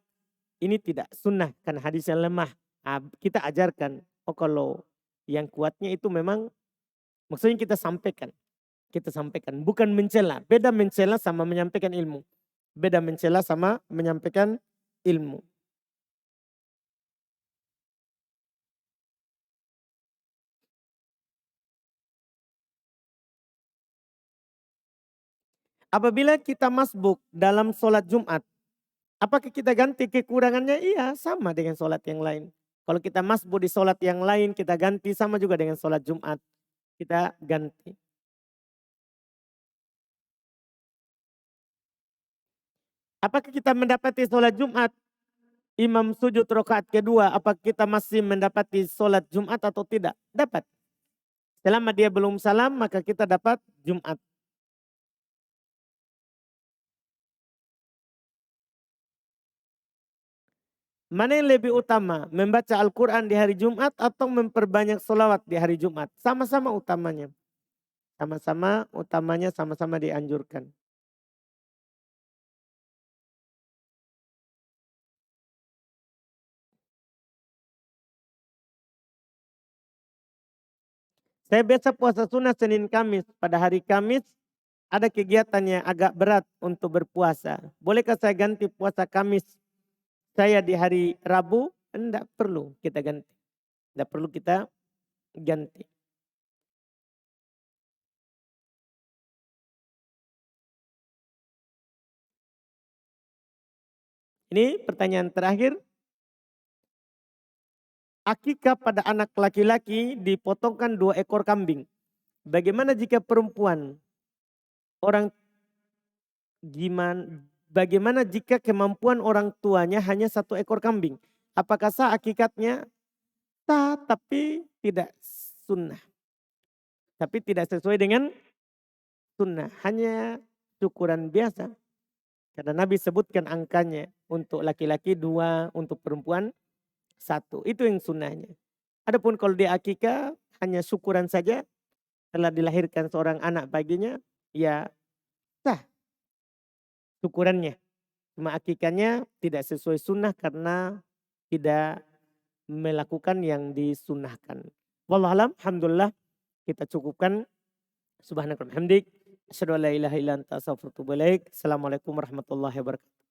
ini tidak sunnah karena hadisnya lemah. Kita ajarkan, oh kalau yang kuatnya itu memang maksudnya kita sampaikan. Kita sampaikan, bukan mencela. Beda mencela sama menyampaikan ilmu. Beda mencela sama menyampaikan ilmu. Apabila kita masbuk dalam sholat Jumat, apakah kita ganti kekurangannya? Iya, sama dengan sholat yang lain. Kalau kita masbuk di sholat yang lain, kita ganti sama juga dengan sholat Jumat. Kita ganti. Apakah kita mendapati sholat Jumat imam sujud rakaat kedua, apa kita masih mendapati sholat Jumat atau tidak? Dapat. Selama dia belum salam, maka kita dapat Jumat. Mana yang lebih utama? Membaca Al-Quran di hari Jumat atau memperbanyak sholawat di hari Jumat? Sama-sama utamanya. Sama-sama utamanya, sama-sama dianjurkan. Saya biasa puasa sunnah Senin Kamis. Pada hari Kamis ada kegiatan yang agak berat untuk berpuasa. Bolehkah saya ganti puasa Kamis saya di hari Rabu? Tidak perlu kita ganti. Tidak perlu kita ganti. Ini pertanyaan terakhir. Akikah pada anak laki-laki dipotongkan 2 ekor kambing. Bagaimana jika perempuan? Orang bagaimana jika kemampuan orang tuanya hanya 1 ekor kambing? Apakah sah akikatnya? Sah, tapi tidak sunnah. Tapi tidak sesuai dengan sunnah. Hanya syukuran biasa. Karena Nabi sebutkan angkanya. Untuk laki-laki 2, untuk perempuan 1. Itu yang sunnahnya. Adapun kalau di akikah hanya syukuran saja. Telah dilahirkan seorang anak baginya. Ya sah syukurannya. Cuma akikahnya tidak sesuai sunnah karena tidak melakukan yang disunnahkan. Wallahualam, alhamdulillah kita cukupkan. Subhanakallahumma hamdik. Asyhadu an la ilaha illa anta astaghfiruka wa atubu ilaik. Assalamualaikum warahmatullahi wabarakatuh.